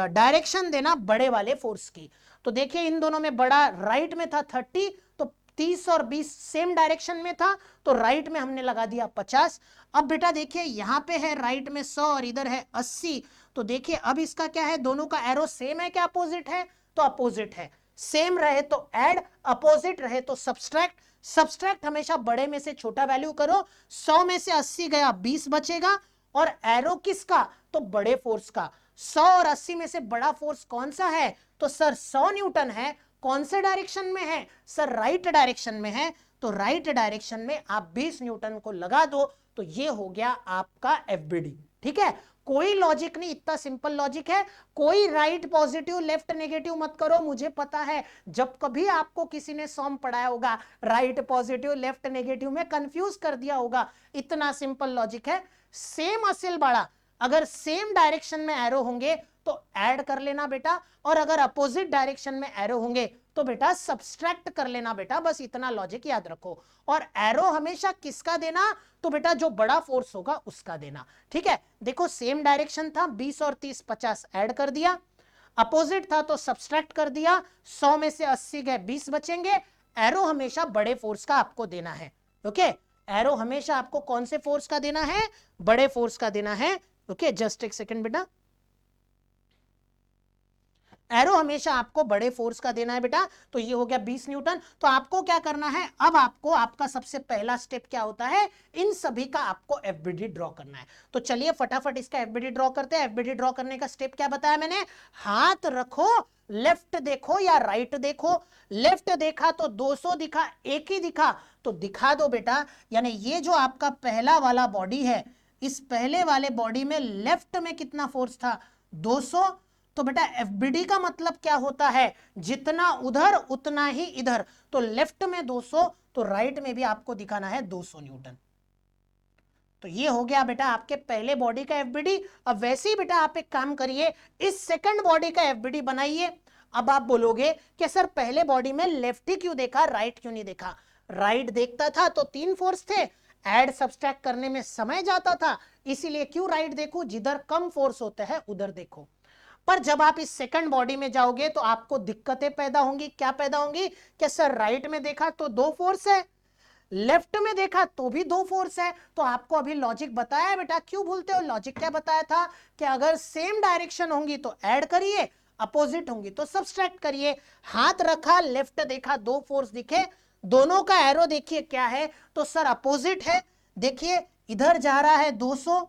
डायरेक्शन देना बड़े वाले फोर्स की। तो देखिए इन दोनों में बड़ा राइट में था 30, तो 30 और 20 सेम डायरेक्शन में था, तो राइट में हमने लगा दिया 50। अब बेटा देखिए यहाँ पे है राइट में 100 और इधर है 80, तो देखिए अब इसका क्या है, दोनों का एरो सेम है क्या अपोजिट है, तो अपोजिट है। सेम रहे तो ऐड, अपोजिट रहे तो सब्सट्रैक्ट। सब्सट्रैक्ट हमेशा बड़े में से छोटा वैल्यू करो, 100 में से 80 गया 20 बचेगा, और एरो किसका, तो बड़े फोर्स का। 100 और 80 में से बड़ा फोर्स कौन सा है, तो सर 100 न्यूटन है। कौन से डायरेक्शन में है, सर राइट डायरेक्शन में है, तो राइट डायरेक्शन में आप 20 न्यूटन को लगा दो, तो ये हो गया आपका एफबीडी। ठीक है, कोई लॉजिक नहीं, इतना सिंपल लॉजिक है। कोई राइट पॉजिटिव लेफ्ट नेगेटिव मत करो, मुझे पता है जब कभी आपको किसी ने सॉम पढ़ाया होगा राइट पॉजिटिव लेफ्ट नेगेटिव में कंफ्यूज कर दिया होगा। इतना सिंपल लॉजिक है। सेम असिल बड़ा, अगर सेम डायरेक्शन में एरो होंगे तो ऐड कर लेना बेटा, और अगर अपोजिट डायरेक्शन में एरो होंगे तो बेटा सब्सट्रैक्ट कर लेना बेटा, बस इतना लॉजिक याद रखो। और एरो हमेशा किसका देना, तो बेटा जो बड़ा फोर्स होगा उसका देना। ठीक है, देखो सेम डायरेक्शन था, 20 और 30 50 ऐड कर दिया, अपोजिट था तो सब्सट्रैक्ट कर दिया, 100 में से 80 गए 20 बचेंगे। एरो हमेशा बड़े फोर्स का आपको देना है। ओके, एरो हमेशा आपको कौन से फोर्स का देना है, बड़े फोर्स का देना है। ओके, जस्ट एक सेकंड बेटा, एरो हमेशा आपको बड़े फोर्स का देना है बेटा। तो ये हो गया 20 न्यूटन। तो आपको क्या करना है, अब आपको आपका सबसे पहला स्टेप क्या होता है, इन सभी का आपको एफबीडी ड्रॉ करना है। तो चलिए फटाफट इसका एफबीडी ड्रॉ करते हैं। एफबीडी ड्रॉ करने का स्टेप क्या बताया मैंने, हाथ रखो, लेफ्ट देखो या राइट देखो। लेफ्ट देखा तो 200 दिखा, एक ही दिखा तो दिखा दो बेटा। यानी ये जो आपका पहला वाला बॉडी है, इस पहले वाले बॉडी में लेफ्ट में कितना फोर्स था, 200। तो बेटा एफबीडी का मतलब क्या होता है, जितना उधर उतना ही इधर। तो लेफ्ट में 200 तो राइट में भी आपको दिखाना है 200 न्यूटन। तो ये हो गया बेटा आपके पहले बॉडी का एफबीडी। अब वैसे ही बेटा आप एक काम करिए, इस सेकंड बॉडी का एफबीडी बनाइए। अब आप बोलोगे कि सर पहले बॉडी में लेफ्ट ही क्यों देखा, राइट क्यों नहीं देखा। राइट देखता था तो 3 फोर्स थे, ऐड सब्सट्रैक्ट करने में समय जाता था, इसीलिए क्यों राइट देखो, जिधर कम फोर्स होते हैं उधर देखो। पर जब आप इस सेकंड बॉडी में जाओगे तो आपको दिक्कतें पैदा होंगी। क्या पैदा होंगी, कि सर राइट में देखा तो 2 फोर्स है, लेफ्ट में देखा तो भी 2 फोर्स है। तो आपको अभी लॉजिक बताया बेटा, क्यों भूलते हो, लॉजिक क्या बताया था कि अगर सेम डायरेक्शन होंगी तो ऐड करिए, अपोजिट होंगी तो सब्सट्रैक्ट करिए। हाथ रखा, लेफ्ट देखा, 2 फोर्स दिखे, दोनों का एरो देखिए क्या है, तो सर अपोजिट है। देखिए इधर जा रहा है 200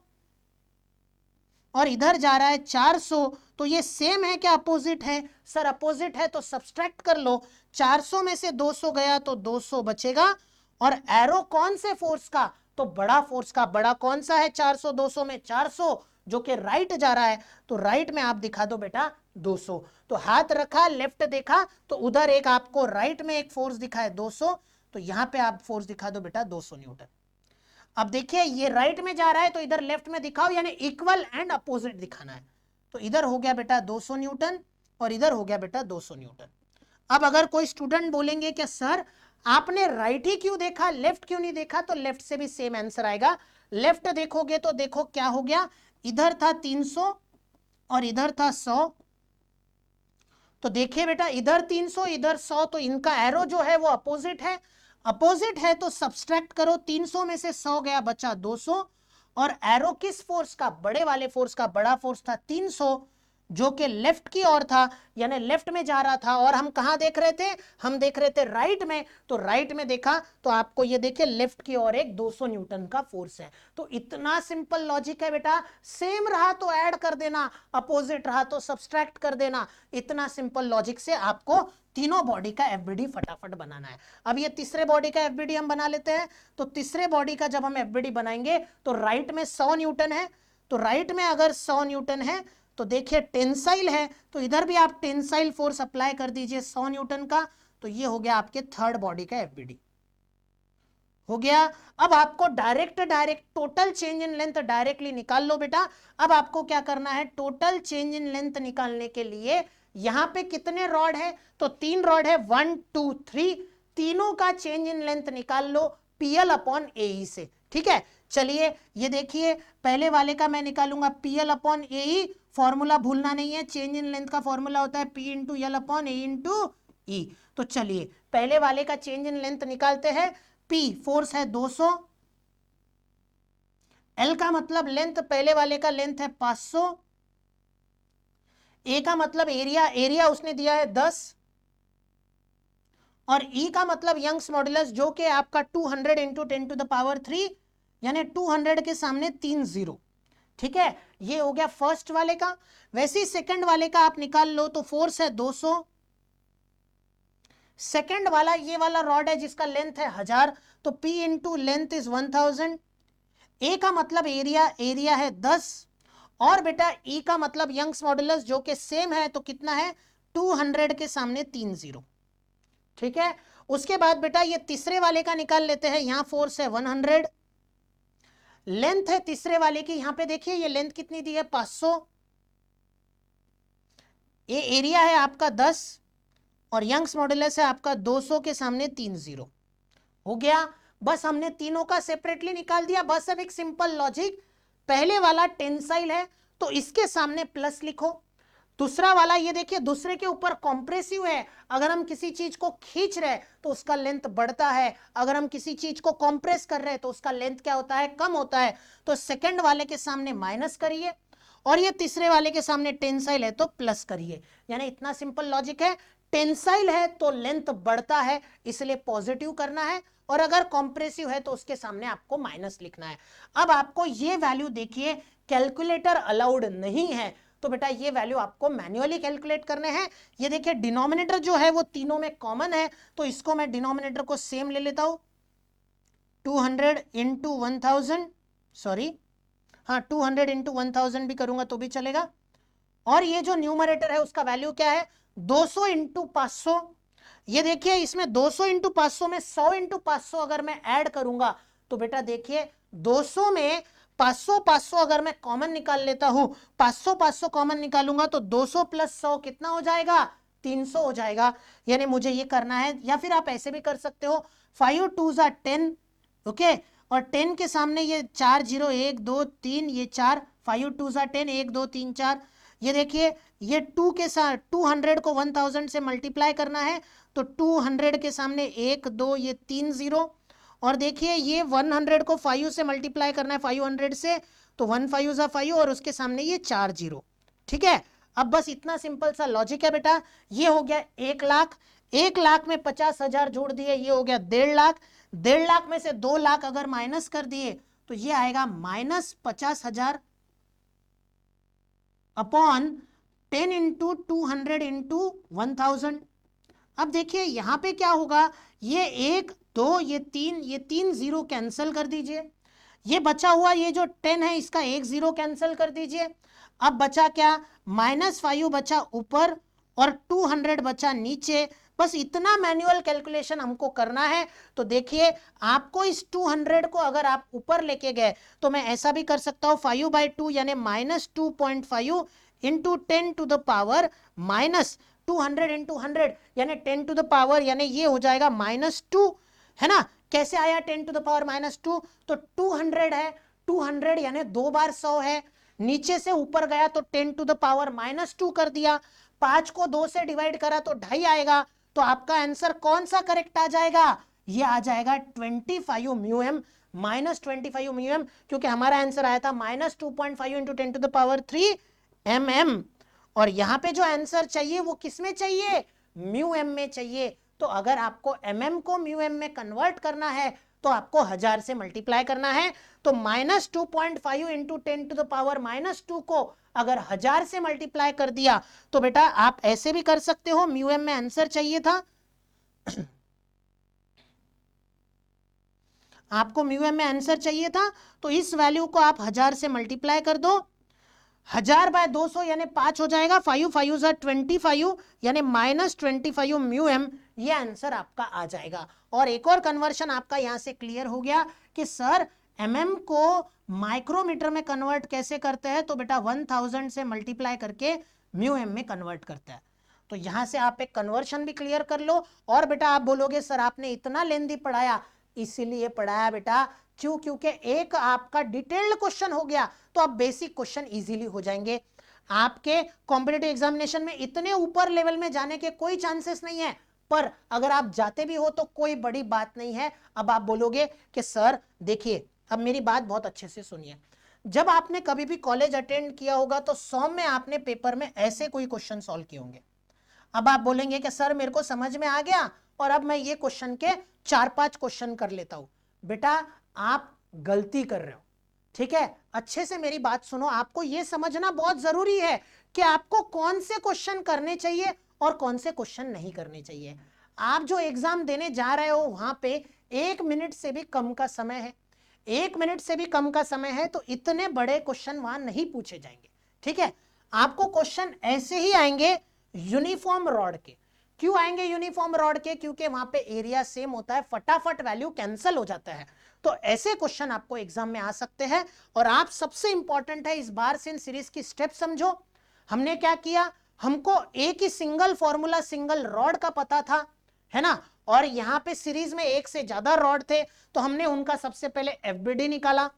और इधर जा रहा है 400, तो ये सेम है क्या अपोजिट है, सर अपोजिट है तो सब्सट्रैक्ट कर लो। 400 में से 200 गया तो 200 बचेगा, और एरो कौन से फोर्स का, तो बड़ा फोर्स का। बड़ा कौन सा है 400 200 में, 400 जो कि राइट जा रहा है, तो राइट में आप दिखा दो बेटा 200। तो हाथ रखा, लेफ्ट देखा तो उधर एक आपको राइट में एक फोर्स दिखा है 200, तो यहां पे आप फोर्स दिखा दो बेटा 200 न्यूटन। अब देखिए ये राइट में जा रहा है तो इधर लेफ्ट में दिखाओ, यानी इक्वल एंड अपोजिट दिखाना है। तो इधर हो गया बेटा 200 न्यूटन और इधर हो गया बेटा 200 न्यूटन। अब अगर कोई स्टूडेंट बोलेंगे कि सर आपने राइट ही क्यों देखा, लेफ्ट क्यों नहीं देखा, तो लेफ्ट से भी सेम आंसर आएगा। लेफ्ट देखोगे तो देखो क्या हो गया, इधर था 300 और इधर था 100। तो देखिए बेटा इधर 300 इधर 100, तो इनका एरो जो है वो अपोजिट है। अपोजिट है तो सब्सट्रैक्ट करो, 300 में से 100 गया बचा 200, और एरो किस फोर्स का, बड़े वाले फोर्स का। बड़ा फोर्स था 300 जो कि लेफ्ट की ओर था, यानी लेफ्ट में जा रहा था, और हम कहां देख रहे थे, हम देख रहे थे राइट में। तो राइट में देखा तो आपको ये देखिए लेफ्ट की ओर एक 200 न्यूटन का फोर्स है। तो इतना सिंपल लॉजिक है बेटा, सेम रहा तो ऐड कर देना, अपोजिट रहा तो सब्सट्रैक्ट कर देना। इतना सिंपल लॉजिक से आपको तीनों बॉडी का एफबीडी फटाफट बनाना है। अब ये तीसरे बॉडी का एफबीडी हम बना लेते हैं। तो तीसरे बॉडी का जब हम एफबीडी बनाएंगे तो राइट में 100 न्यूटन है, तो राइट में अगर 100 न्यूटन है तो देखिए टेंसाइल है तो इधर भी आप टेंसाइल फोर्स अप्लाई कर दीजिए 100 न्यूटन का, तो ये हो गया आपके थर्ड बॉडी का एफबीडी हो गया। अब आपको direct total change in length directly निकाल लो बेटा। अब आपको क्या करना है, टोटल चेंज इन लेंथ निकालने के लिए यहां पे कितने रॉड है, तो 3 रॉड है, 1 2 3, तीनों का चेंज इन लेंथ निकाल लो PL अपॉन AE से। ठीक है, चलिए ये देखिए पहले वाले का मैं निकालूंगा PL अपॉन AE, फॉर्मूला भूलना नहीं है, चेंज इन लेंथ का फॉर्मूला होता है P into L upon A into E. तो चलिए पहले वाले का चेंज इन लेंथ निकालते हैं। P फोर्स है 200, L का मतलब लेंथ, पहले वाले का लेंथ है 500, A का मतलब एरिया उसने दिया है 10, और E का मतलब यंग्स मॉडुलस जो कि आपका 200 इंटू 10 टू द पावर 3, यानी 200 के सामने 3 जीरो। ठीक है, ये हो गया फर्स्ट वाले का। वैसे ही सेकंड वाले का आप निकाल लो, तो फोर्स है 200, सेकंड वाला ये वाला रॉड है जिसका लेंथ है 1000, तो P into length is 1000, A का मतलब एरिया है 10, और बेटा E का मतलब यंग्स मॉडुलस जो कि सेम है, तो कितना है 200 के सामने 3 जीरो। ठीक है, उसके बाद बेटा ये तीसरे वाले का निकाल लेते हैं। यहां फोर्स है 100, लेंथ है तीसरे वाले की, यहां पे देखिए ये लेंथ कितनी दी है 500, ये एरिया है आपका 10, और यंग्स मॉडुलस है आपका 200 के सामने 3 जीरो। हो गया, बस हमने तीनों का सेपरेटली निकाल दिया। बस अब एक सिंपल लॉजिक, पहले वाला टेंसाइल है तो इसके सामने प्लस लिखो, दूसरा वाला ये देखिए दूसरे के ऊपर कॉम्प्रेसिव है, अगर हम किसी चीज को खींच रहे तो उसका लेंथ बढ़ता है, अगर हम किसी चीज को कॉम्प्रेस कर रहे हैं तो उसका लेंथ क्या होता है, कम होता है। तो सेकंड वाले के सामने माइनस करिए, और ये तीसरे वाले के सामने टेंसाइल है तो प्लस करिए। यानी इतना सिंपल लॉजिक है, टेंसाइल है तो लेंथ बढ़ता है इसलिए पॉजिटिव करना है, और अगर कॉम्प्रेसिव है तो उसके सामने आपको माइनस लिखना है। अब आपको ये वैल्यू देखिए, कैलकुलेटर अलाउड नहीं है, तो बेटा ये वैल्यू आपको मैन्युअली कैलकुलेट करने हैं। ये देखिए डिनोमिनेटर जो है वो तीनों में कॉमन है, तो इसको मैं डिनोमिनेटर को सेम ले लेता हूं, 200 इंटू 1000, सॉरी हाँ 200 इंटू 1000 भी करूंगा तो भी चलेगा। और ये जो न्यूमरेटर है उसका वैल्यू क्या है, 200 इंटू 500। ये देखिए इसमें 200 इंटू 500 में 100 इंटू 500 अगर मैं ऐड करूंगा, तो बेटा देखिए 200 में 500 अगर मैं कॉमन निकाल लेता हूं, 500 कॉमन निकालूंगा तो 200 प्लस 100 कितना हो जाएगा, 300 हो जाएगा। यानी मुझे ये करना है, या फिर आप ऐसे भी कर सकते हो, 5 2 10, ओके, और 10 के सामने ये 4 0 1 2 3, ये 4, 5 2 10, 1 2 3 4। ये देखिए ये 2 के साथ 200 को 1000 से मल्टीप्लाई करना है, तो 200 के सामने 1 2 ये 3 जीरो, और देखिए ये 100 को 5 से मल्टीप्लाई करना है 500 से, तो 1 5 जा 5, और उसके सामने ये 4 जीरो। ठीक है, अब बस इतना सिंपल सा लॉजिक है बेटा। ये हो गया 1 लाख, 1 लाख में 50,000 जोड़ दिए, ये हो गया 1.5 लाख, 1.5 लाख में से 2 लाख अगर माइनस कर दिए तो ये आएगा -50,000 अपॉन 10 इंटू 200 इंटू 1000। अब देखिए यहां पे क्या होगा, ये 1 2 ये 3 जीरो कैंसिल कर दीजिए, ये बचा हुआ ये जो 10 है इसका 1 जीरो कैंसिल कर दीजिए। अब बचा क्या, -5 बचा ऊपर और 200 बचा नीचे। बस इतना मैन्युअल कैलकुलेशन हमको करना है। तो देखिए आपको इस 200 को अगर आप ऊपर लेके गए तो मैं ऐसा भी कर सकता हूं, 5/2 यानी -2.5 into 10 to the power -200 into 100 यानी 10 टू द पावर, यानी ये हो जाएगा -2, है ना। कैसे आया 10 टू द पावर -2, तो 200 है, 200 यानी 2 बार 100 है, नीचे से ऊपर गया तो 10 टू द पावर -2 कर दिया, 5 को 2 से डिवाइड करा तो 2.5 आएगा। तो आपका आंसर कौन सा करेक्ट आ जाएगा, ये आ जाएगा 25 म्यूएम, -25 म्यूएम, क्योंकि हमारा आंसर आया था -2.5 into 10 to the power 3 mm, और यहां पे जो आंसर चाहिए वो किस में चाहिए, म्यूएम में चाहिए। तो अगर आपको mm को म्यूएम में कन्वर्ट करना है तो आपको 1000 से मल्टीप्लाई करना है। तो -2.5 इंटू 10 टू द पावर -2 को अगर 1000 से मल्टीप्लाई कर दिया तो बेटा आप ऐसे भी कर सकते हो, म्यूएम में आंसर चाहिए था आपको म्यूएम में आंसर चाहिए था, तो इस वैल्यू को आप 1000 से मल्टीप्लाई कर दो, 1000/200 यानी 5 हो जाएगा, 5 5 जा 25 यानी -25 म्यू एम, ये आंसर आपका आ जाएगा। और एक और कन्वर्शन आपका यहां से क्लियर हो गया कि सर एमएम को माइक्रोमीटर में कन्वर्ट कैसे करते हैं, तो बेटा 1000 से मल्टीप्लाई करके म्यू एम में कन्वर्ट करता है। तो यहां से आप एक कन्वर्शन भी क्लियर कर लो। और बेटा आप बोलोगे सर आपने इतना लेंदी पढ़ाया, इसीलिए पढ़ाया बेटा क्यों, क्योंकि एक आपका डिटेल्ड क्वेश्चन हो गया तो अब बेसिक क्वेश्चन इजीली हो जाएंगे। आपके कॉम्पिटिटिव एग्जामिनेशन में इतने ऊपर लेवल में जाने के कोई चांसेस नहीं है, पर अगर आप जाते भी हो तो कोई बड़ी बात नहीं है। अब आप बोलोगे कि सर देखिए, अब मेरी बात बहुत अच्छे से सुनिए, जब आपने कभी भी कॉलेज अटेंड किया होगा तो 100 में आपने पेपर में ऐसे कोई क्वेश्चन सॉल्व किए होंगे। अब आप बोलेंगे कि सर मेरे को समझ में आ गया और अब मैं ये क्वेश्चन के 4-5 क्वेश्चन कर लेता हूं। बेटा आप गलती कर रहे हो, ठीक है। अच्छे से मेरी बात सुनो, आपको यह समझना बहुत जरूरी है कि आपको कौन से क्वेश्चन करने चाहिए और कौन से क्वेश्चन नहीं करने चाहिए। आप जो एग्जाम देने जा रहे हो वहां पे 1 मिनट से भी कम का समय है, 1 मिनट से भी कम का समय है, तो इतने बड़े क्वेश्चन वहां नहीं पूछे जाएंगे, ठीक है। आपको क्वेश्चन ऐसे ही आएंगे यूनिफॉर्म रॉड के। क्यों आएंगे यूनिफॉर्म रॉड के? क्योंकि वहां पे एरिया सेम होता है, फटाफट वैल्यू कैंसिल हो जाता है। तो ऐसे क्वेश्चन आपको एग्जाम में आ सकते हैं। और आप सबसे इंपॉर्टेंट है इस बार से सीरीज की स्टेप समझो। हमने क्या किया, हमको एक ही सिंगल फॉर्मूला सिंगल रॉड का पता था, है ना, और यहां पे सीरीज में एक से ज्यादा रॉड थे तो हमने उनका सबसे पहले एफबीडी निकाला,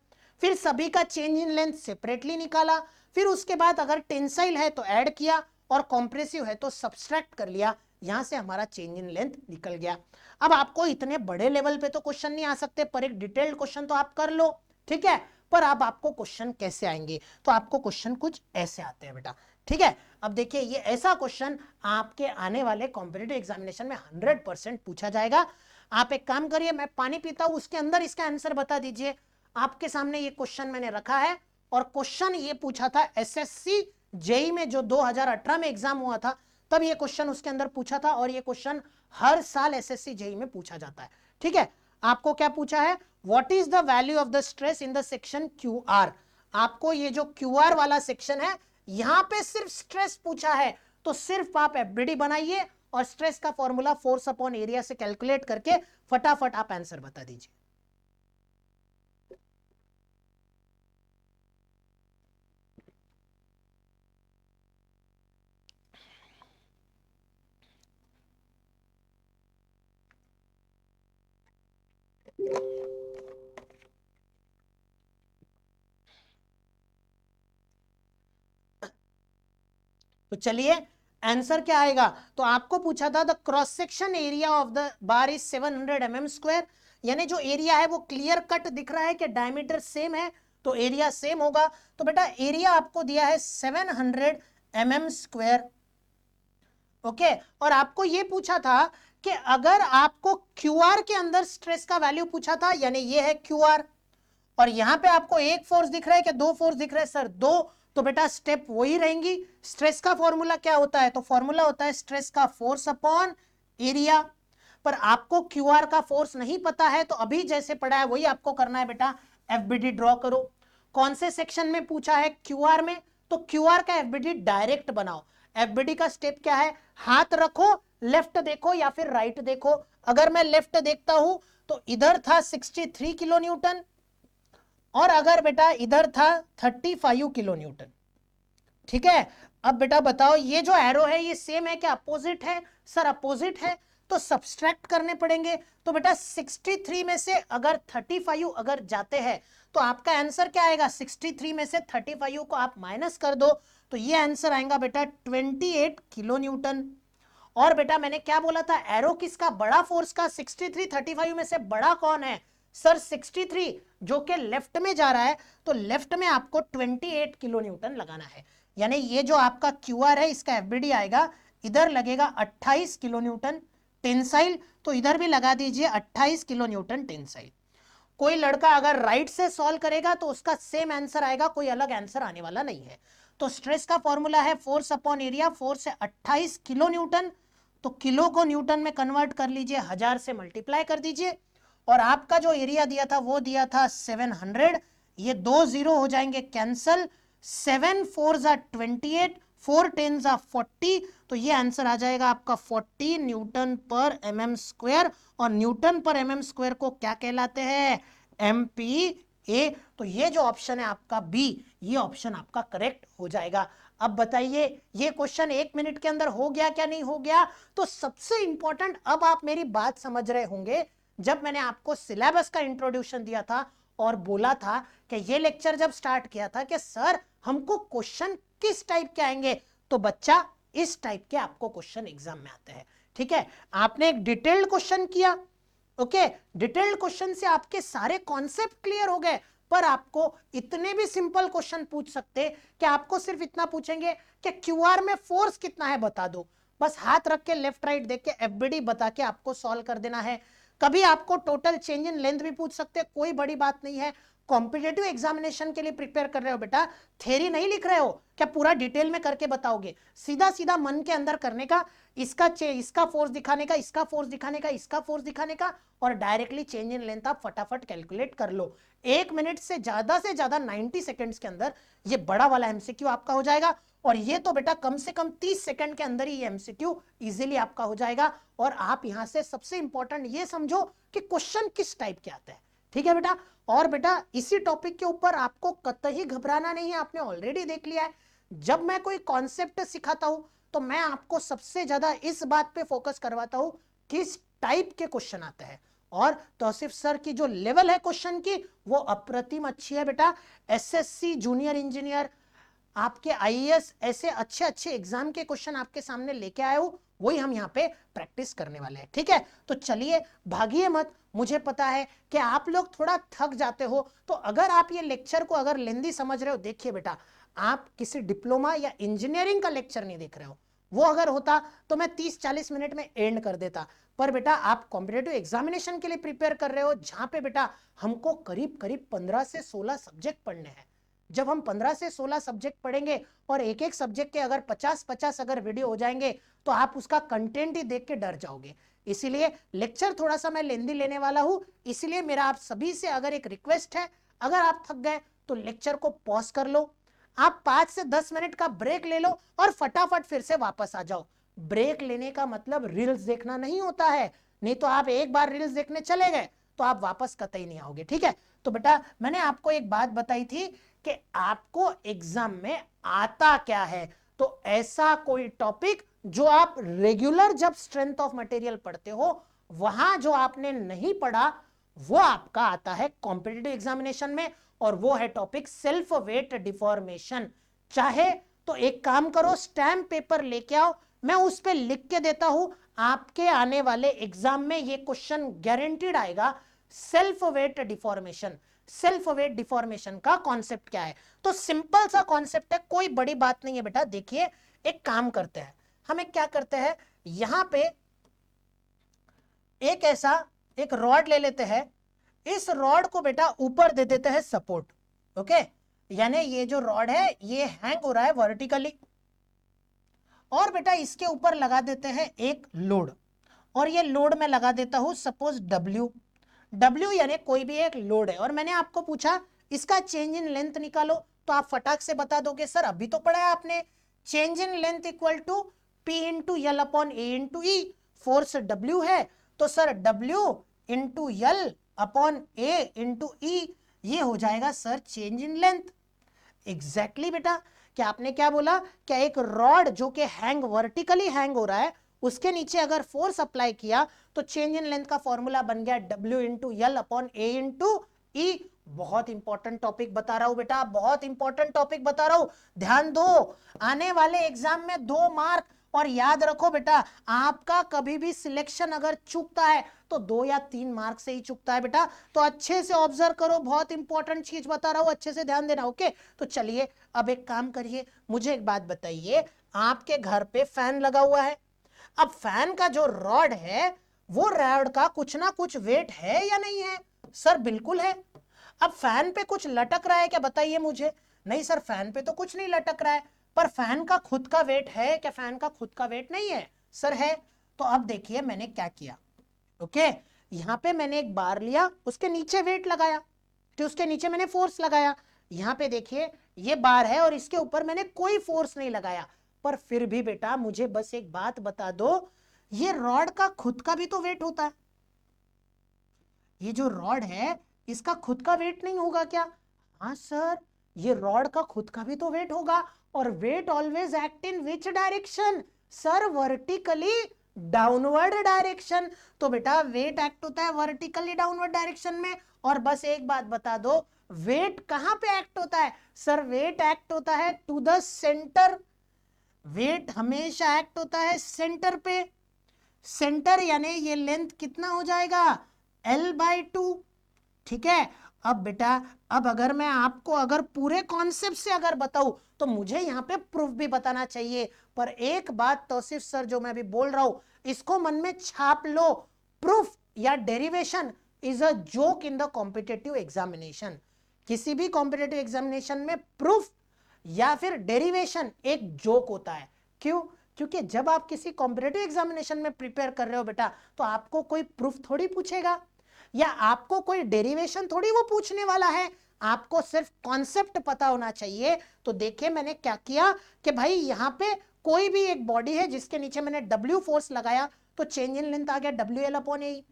फिर सभी का चेंज इन लेंथ सेपरेटली निकाला, फिर उसके बाद अगर टेंसाइल है तो ऐड किया और कॉम्प्रेसिव है तो सब्सट्रैक्ट कर लिया। यहां से हमारा चेंज इन लेंथ निकल गया। अब आपको इतने बड़े लेवल पे तो क्वेश्चन नहीं आ सकते, पर एक डिटेल्ड क्वेश्चन तो आप कर लो, ठीक है। पर अब आपको क्वेश्चन कैसे आएंगे, तो आपको क्वेश्चन कुछ ऐसे आते हैं बेटा, ठीक है। अब देखिए ये ऐसा क्वेश्चन आपके आने वाले कॉम्पिटिटिव एग्जामिनेशन में 100% पूछा जाएगा। आप एक काम करिए, मैं पानी पीता हूं, उसके अंदर इसका आंसर बता दीजिए। आपके सामने ये क्वेश्चन मैंने रखा है और क्वेश्चन ये पूछा था एसएससी जेई में, जो 2018 में एग्जाम हुआ था तब ये क्वेश्चन उसके अंदर पूछा था। और ये क्वेश्चन हर साल एसएससी जेई में पूछा जाता है, ठीक है। आपको क्या पूछा है, what is the value of the stress in the section Q R. आपको ये जो क्यू आर वाला सेक्शन है यहां पे सिर्फ स्ट्रेस पूछा है, तो सिर्फ आप एफबीडी बनाइए और स्ट्रेस का फॉर्मूला फोर्स अपॉन एरिया से कैलकुलेट करके फटाफट आप आंसर बता दीजिए। तो चलिए आंसर क्या आएगा, तो आपको पूछा था the cross section area of the bar is 700 mm square, यानी जो एरिया है वो क्लियर कट दिख रहा है कि डायमीटर सेम है तो एरिया सेम होगा। तो बेटा एरिया आपको दिया है 700 mm स्क्वायर, ओके। और आपको ये पूछा था कि अगर आपको क्यूआर के अंदर स्ट्रेस का वैल्यू पूछा था, यानी ये है क्यूआर और यहां पे आपको एक फोर्स दिख रहा है कि दो फोर्स दिख रहा है, सर दो, तो बेटा स्टेप वही रहेंगी। स्ट्रेस का फॉर्मूला क्या होता है, तो फॉर्मूला होता है स्ट्रेस का फोर्स अपॉन एरिया। पर आपको क्यूआर का फोर्स नहीं पता है तो अभी जैसे पढ़ा है वही आपको करना है बेटा, एफबीडी ड्रॉ करो। कौन से सेक्शन में पूछा है, क्यूआर में, तो क्यूआर का एफबीडी डायरेक्ट बनाओ। एफबीडी का स्टेप क्या है, हाथ रखो, लेफ्ट देखो या फिर राइट देखो। अगर मैं लेफ्ट देखता हूं तो इधर था 63 किलो न्यूटन और अगर बेटा इधर था 35 किलो न्यूटन, ठीक है। अब बेटा बताओ ये जो एरो है ये सेम है क्या, अपोजिट है, सर अपोजिट है, तो सब्सट्रैक्ट करने पड़ेंगे। तो बेटा 63 में से अगर 35 अगर जाते हैं तो आपका आंसर क्या आएगा, 63 में से 35 को आप माइनस कर दो तो ये आंसर आएगा बेटा 28 किलो न्यूटन। और बेटा मैंने क्या बोला था, एरो किसका, बड़ा फोर्स का। 63 35 में से बड़ा कौन है, सर 63 जो कि लेफ्ट में जा रहा है, तो लेफ्ट में आपको 28 किलो न्यूटन लगाना है। यानी ये जो आपका क्यूआर है इसका एफबीडी आएगा, इधर लगेगा 28 किलो न्यूटन टेंसाइल, तो इधर भी लगा दीजिए 28 किलो न्यूटन टेंसाइल। कोई लड़का अगर राइट से सॉल्व करेगा तो उसका सेम आंसर आएगा, कोई अलग आंसर आने वाला नहीं है। तो स्ट्रेस का फॉर्मूला है फोर्स अपॉन एरिया, फोर्स है 28 किलो न्यूटन, तो किलो को न्यूटन में कन्वर्ट कर लीजिए, 1000 से मल्टीप्लाई कर दीजिए और आपका जो एरिया दिया था वो दिया था 700। ये 2 जीरो हो जाएंगे कैंसल, 7 4 28, 4 10 40, तो ये आंसर आ जाएगा आपका 40 न्यूटन पर mm स्क्वायर। और न्यूटन पर mm स्क्वायर को क्या कहलाते हैं? MPa। तो ये जो ऑप्शन है आपका बी, ये ऑप्शन आपका करेक्ट हो जाएगा। अब बताइए ये क्वेश्चन 1 मिनट के अंदर हो गया क्या नहीं हो गया? तो सबसे इंपॉर्टेंट, अब आप मेरी बात समझ रहे होंगे, जब मैंने आपको सिलेबस का इंट्रोड्यूशन दिया था और बोला था कि ये लेक्चर जब स्टार्ट किया था कि सर हमको क्वेश्चन किस टाइप के आएंगे, तो बच्चा इस टाइप के आपको क्वेश्चन एग्जाम में आते हैं। ठीक है, आपने एक डिटेल्ड क्वेश्चन किया, ओके, डिटेल्ड क्वेश्चन से आपके सारे कॉन्सेप्ट क्लियर हो गए, पर आपको इतने भी सिंपल क्वेश्चन पूछ सकते कि आपको सिर्फ इतना पूछेंगे कि क्यूआर में फोर्स कितना है बता दो, बस हाथ रख के लेफ्ट राइट देख के एफबीडी बता के आपको सॉल्व कर देना है। कभी आपको टोटल चेंज इन लेंथ भी पूछ सकते हैं, कोई बड़ी बात नहीं है। कॉम्पिटिटिव एग्जामिनेशन के लिए प्रिपेयर कर रहे हो बेटा, थ्योरी नहीं लिख रहे हो, क्या पूरा डिटेल में करके बताओगे? सीधा सीधा मन के अंदर करने का, इसका फोर्स दिखाने का, इसका फोर्स दिखाने का, इसका फोर्स दिखाने का, और डायरेक्टली चेंज इन लेंथ आप फटाफट कैलकुलेट कर लो। 1 मिनट से ज्यादा 90 सेकेंड्स के अंदर ये बड़ा वाला एमसीक्यू आपका हो जाएगा। और ये तो बेटा कम से कम 30 सेकंड के अंदर ही एमसीक्यू इजीली आपका हो जाएगा। और आप यहां से सबसे इंपॉर्टेंट ये समझो कि क्वेश्चन किस टाइप के आते हैं। ठीक है बेटा, और बेटा इसी टॉपिक के ऊपर आपको कतई घबराना नहीं है, आपने ऑलरेडी देख लिया है। जब मैं कोई कॉन्सेप्ट सिखाता हूं तो मैं आपको सबसे ज्यादा इस बात पे फोकस करवाता हूं किस टाइप के क्वेश्चन आते हैं। और तौसीफ सर की जो लेवल है क्वेश्चन की वो अप्रतिम अच्छी है बेटा। एसएससी जूनियर इंजीनियर, आपके आईएएस, ऐसे अच्छे अच्छे एग्जाम के क्वेश्चन आपके सामने लेके आए हो, वही हम यहाँ पे प्रैक्टिस करने वाले हैं। ठीक है, तो चलिए भागिए मत, मुझे पता है कि आप लोग थोड़ा थक जाते हो, तो अगर आप ये लेक्चर को अगर लेंदी समझ रहे हो, देखिए बेटा आप किसी डिप्लोमा या इंजीनियरिंग का लेक्चर नहीं देख रहे हो, वो अगर होता तो मैं 30-40 मिनट में एंड कर देता। पर बेटा आप कॉम्पिटिटिव एग्जामिनेशन के लिए प्रिपेयर कर रहे हो, जहां पे बेटा हमको करीब करीब 15 से 16 सब्जेक्ट पढ़ने हैं। जब हम 15 से 16 सब्जेक्ट पढ़ेंगे और एक एक सब्जेक्ट के अगर 50-50 अगर वीडियो हो जाएंगे, तो आप उसका कंटेंट ही देख के डर जाओगे। इसीलिए लेक्चर थोड़ा सा मैं लेंदी लेने वाला हूं। इसलिए मेरा आप सभी से अगर एक रिक्वेस्ट है, अगर आप थक गए तो लेक्चर को पॉज कर लो, आप 5 से 10 मिनट का ब्रेक ले लो और फटाफट फिर से वापस आ जाओ। ब्रेक लेने का मतलब रील्स देखना नहीं होता है, नहीं तो आप एक बार रील्स देखने चले गए तो आप वापस कतई नहीं आओगे। ठीक है, तो बेटा मैंने आपको एक बात बताई थी कि आपको एग्जाम में आता क्या है, तो ऐसा कोई टॉपिक जो आप रेगुलर जब स्ट्रेंथ ऑफ मटेरियल पढ़ते हो वहां जो आपने नहीं पढ़ा, वो आपका आता है कॉम्पिटिटिव एग्जामिनेशन में, और वो है टॉपिक सेल्फ वेट डिफॉर्मेशन। चाहे तो एक काम करो, स्टैम्प पेपर लेके आओ, मैं उस पर लिख के देता हूं, आपके आने वाले एग्जाम में ये क्वेश्चन गारंटीड आएगा, self weight deformation. Self weight deformation का कॉन्सेप्ट क्या है? तो सिंपल सा कॉन्सेप्ट है, कोई बड़ी बात नहीं है बेटा। देखिए एक काम करते हैं, हम एक क्या करते हैं, यहां पे एक ऐसा एक रॉड ले लेते हैं, इस रॉड को बेटा ऊपर दे देते हैं सपोर्ट, ओके, यानी ये जो रॉड है ये हैंग हो रहा है वर्टिकली, और बेटा इसके ऊपर लगा देते हैं एक लोड, और ये लोड में लगा देता हूं सपोज W यानी कोई भी एक लोड है। और मैंने आपको पूछा इसका चेंज इन लेंथ निकालो, तो आप फटाक से बता दोगे सर अभी तो पढ़ा है आपने, change in length equal to P into L upon A into E. Force W है तो sir W into L upon A into E, ये हो जाएगा sir change in length. Exactly बेटा, क्या आपने क्या बोला, क्या एक रॉड जो कि हैंग वर्टिकली हैंग हो रहा है, उसके नीचे अगर फोर्स अप्लाई किया तो चेंज इन लेंथ का फॉर्मूला बन गया W into L upon A into ई। बहुत इंपॉर्टेंट टॉपिक बता रहा हूं बेटा, बहुत इंपॉर्टेंट टॉपिक बता रहा हूं, ध्यान दो। आने वाले एग्जाम में 2 मार्क, और याद रखो बेटा आपका कभी भी सिलेक्शन अगर चूकता है तो 2 या 3 मार्क से ही चूकता है बेटा। तो अच्छे से ऑब्जर्व करो, बहुत इंपॉर्टेंट चीज बता रहा हूं, अच्छे से ध्यान देना। ओके, तो चलिए अब एक काम करिए, मुझे एक बात बताइए, आपके घर पे फैन लगा हुआ है, अब फैन का जो रॉड है वो रॉड का कुछ ना कुछ वेट है या नहीं है? सर बिल्कुल है। अब फैन पे कुछ लटक रहा है क्या, बताइए मुझे। नहीं सर फैन पे तो कुछ नहीं लटक रहा है, पर फैन का खुद का वेट है क्या? फैन का खुद का वेट नहीं है। सर है। तो अब देखिए मैंने क्या किया, ओके, यहां पे मैंने एक बार लिया, उसके नीचे वेट लगाया, तो उसके नीचे मैंने फोर्स लगाया, यहाँ पे देखिए ये बार है और इसके ऊपर मैंने कोई फोर्स नहीं लगाया, पर फिर भी बेटा मुझे बस एक बात बता दो, ये रॉड का खुद का भी तो वेट होता है। ये जो रॉड है इसका खुद का वेट नहीं होगा क्या? हाँ सर, ये रॉड का खुद का भी तो वेट होगा, और weight always act in which direction? Sir vertically downward direction. तो बेटा वेट एक्ट होता है वर्टिकली डाउनवर्ड डायरेक्शन में। और बस एक बात बता दो, वेट कहां पे एक्ट होता है? सर वेट एक्ट होता है टू द सेंटर। वेट हमेशा एक्ट होता है सेंटर पे। सेंटर यानी ये लेंथ कितना हो जाएगा? L/2। ठीक है। अब बेटा अब अगर मैं आपको अगर पूरे कॉन्सेप्ट से अगर बताऊं तो मुझे यहां पे प्रूफ भी बताना चाहिए, पर एक बात तौसीफ सर जो मैं अभी बोल रहा हूं इसको मन में छाप लो, प्रूफ या derivation is a joke in the competitive examination. किसी भी कॉम्पिटिटिव एग्जामिनेशन में प्रूफ या फिर डेरिवेशन एक जोक होता है। क्यों? क्योंकि जब आप किसी कॉम्पिटिटिव एग्जामिनेशन में प्रिपेयर कर रहे हो बेटा, तो आपको कोई प्रूफ थोड़ी पूछेगा या आपको कोई डेरिवेशन थोड़ी वो पूछने वाला है, आपको सिर्फ कॉन्सेप्ट पता होना चाहिए। तो देखिए मैंने क्या किया कि भाई यहाँ पे कोई भी एक बॉडी है जिसके नीचे मैंने W फोर्स लगाया तो चेंज इन लेंथ आ गया WL/A।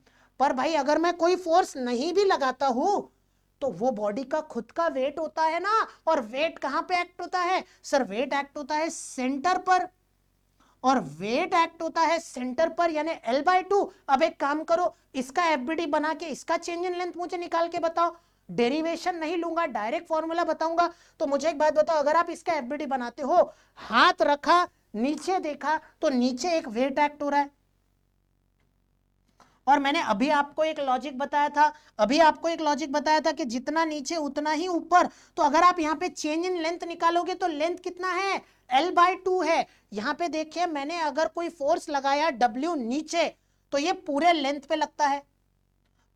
पर भाई अगर मैं कोई फोर्स नहीं भी लगाता हूं तो वो बॉडी का खुद का वेट होता है ना, और वेट कहां पे एक्ट होता है? सर वेट एक्ट होता है सेंटर पर, और वेट एक्ट होता है सेंटर पर यानी L/2। अब एक काम करो, इसका एफबीडी बना के इसका चेंज इन लेंथ मुझे निकाल के बताओ। डेरिवेशन नहीं लूंगा, डायरेक्ट फॉर्मूला बताऊंगा। तो मुझे एक बात बताओ, अगर आप इसका एफबीडी बनाते हो, हाथ रखा नीचे देखा तो नीचे एक वेट एक्ट हो रहा है, और मैंने अभी आपको एक लॉजिक बताया था कि जितना नीचे उतना ही ऊपर। तो अगर आप यहाँ पे चेंज इन लेंथ निकालोगे तो लेंथ कितना है? L/2 है। यहाँ पे देखिए मैंने अगर कोई फोर्स लगाया W नीचे तो ये पूरे लेंथ पे लगता है,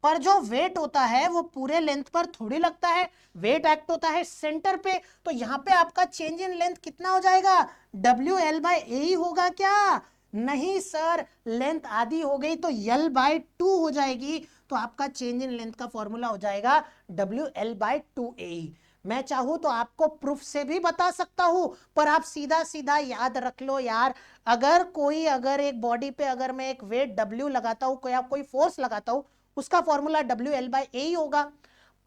पर जो वेट होता है वो पूरे लेंथ पर थोड़ी लगता है, वेट एक्ट होता है सेंटर पे। तो यहाँ पे आपका चेंज इन लेंथ कितना हो जाएगा? WL/A ही होगा क्या? नहीं सर, लेंथ आधी हो गई तो L/2 हो जाएगी। तो आपका चेंज इन लेंथ का फॉर्मूला हो जाएगा WL/2A। मैं चाहूं तो आपको प्रूफ से भी बता सकता हूं, पर आप सीधा सीधा याद रख लो यार, अगर एक बॉडी पे अगर मैं एक वेट W लगाता हूं, कोई फोर्स लगाता हूं, उसका फॉर्मूला WL/A ही होगा।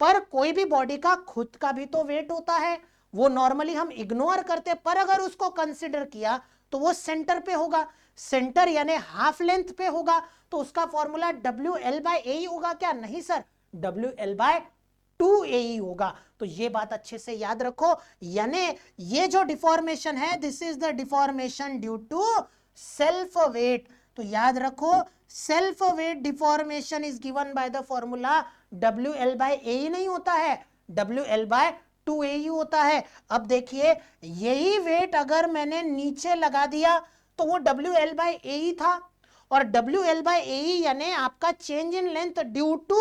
पर कोई भी बॉडी का खुद का भी तो वेट होता है, वो नॉर्मली हम इग्नोर करते, पर अगर उसको कंसिडर किया तो वो सेंटर पे होगा, सेंटर यानी हाफ लेंथ पे होगा। तो उसका फॉर्मूला WL/A ही होगा क्या? नहीं सर, WL/2A ही होगा। तो ये बात अच्छे से याद रखो, यानी ये जो डिफॉर्मेशन है, this is the deformation due to self weight. तो याद रखो, self weight deformation is given by the formula WL/A ही नहीं होता है, WL/2A ही होता है। अब देखिए यही वेट अगर मैंने नीचे लगा दिया तो वो WL/A ही था, और WL/A ही यानी आपका change in length due to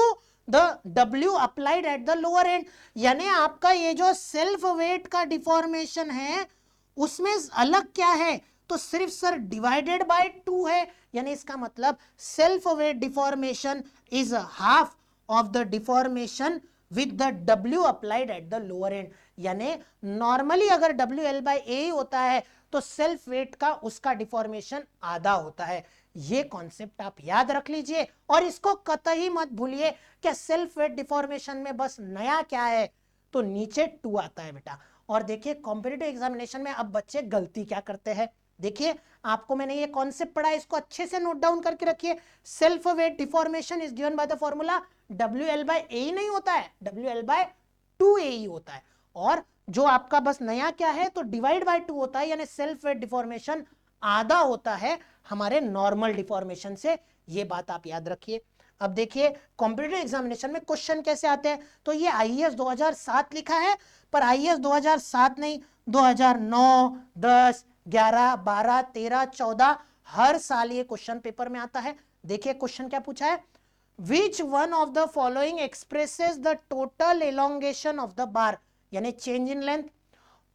the W applied at the lower end. यानी आपका ये जो सेल्फ वेट का डिफॉर्मेशन है उसमें अलग क्या है? तो सिर्फ सर डिवाइडेड बाय 2 है, यानी इसका मतलब self weight deformation is half of the deformation with the W applied at the lower end. यानी नॉर्मली अगर WL/A होता है तो सेल्फ वेट का उसका डिफॉर्मेशन आधा होता है। ये कॉन्सेप्ट आप याद रख लीजिए, और इसको कतई मत भूलिए कि सेल्फ वेट डिफॉर्मेशन में बस नया क्या है? तो नीचे 2 आता है बेटा। और देखिए कॉम्पिटिटिव एग्जामिनेशन में अब बच्चे गलती क्या करते हैं, देखिए आपको मैंने ये कॉन्सेप्ट पढ़ा है, इसको अच्छे से नोट डाउन करके रखिए। Self weight deformation is given by the formula WL/A ही नहीं होता है, WL/2A ही होता है। और जो आपका बस नया क्या है, तो डिवाइड बाय 2 होता है, यानी सेल्फ वेट डिफॉर्मेशन आधा होता है हमारे नॉर्मल डिफॉर्मेशन से। ये बात आप याद रखिए। अब देखिए कॉम्पिटिटिव एग्जामिनेशन में क्वेश्चन कैसे आते हैं। तो ये IAS 2007 लिखा है, पर IAS 2007 नहीं, 2009, 10, 11, 12, 13, 14 हर साल ये क्वेश्चन पेपर में आता है। देखिए क्वेश्चन क्या पूछा है, which one of the following expresses the total elongation of the bar, यानी change in length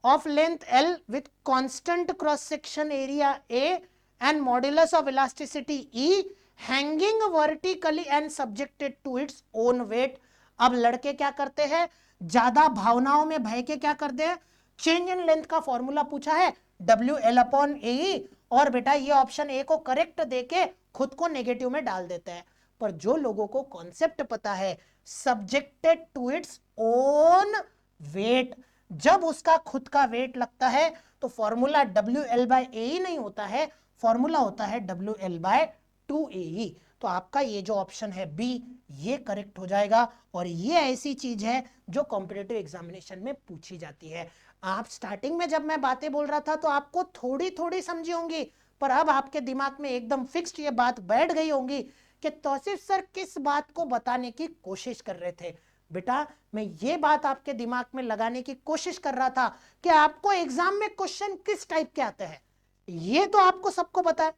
of length L with constant cross section area A and modulus of elasticity E hanging vertically and subjected to its own weight। अब लड़के क्या करते हैं, ज्यादा भावनाओं में भय के क्या करते हैं, चेंज इन लेंथ का फॉर्मूला पूछा है WL/AE, और बेटा ये ऑप्शन ए को करेक्ट देके खुद को नेगेटिव में डाल देते हैं। पर जो लोगों को कॉन्सेप्ट पता है subjected to its own weight, जब उसका खुद का वेट लगता है तो फॉर्मूला WL/AE नहीं होता है, फॉर्मूला होता है WL/2AE। तो आपका ये जो ऑप्शन है बी, ये करेक्ट हो जाएगा। और ये ऐसी चीज है जो कॉम्पिटिटिव एग्जामिनेशन में पूछी जाती है। आप स्टार्टिंग में जब मैं बातें बोल रहा था तो आपको थोड़ी थोड़ी समझी होंगी, पर अब आपके दिमाग में एकदम फिक्स्ड ये बात बैठ गई होंगी कि तौसीफ सर किस बात को बताने की कोशिश कर रहे थे। बेटा मैं ये बात आपके दिमाग में लगाने की कोशिश कर रहा था कि आपको एग्जाम में क्वेश्चन किस टाइप के आते हैं। ये तो आपको सबको पता है,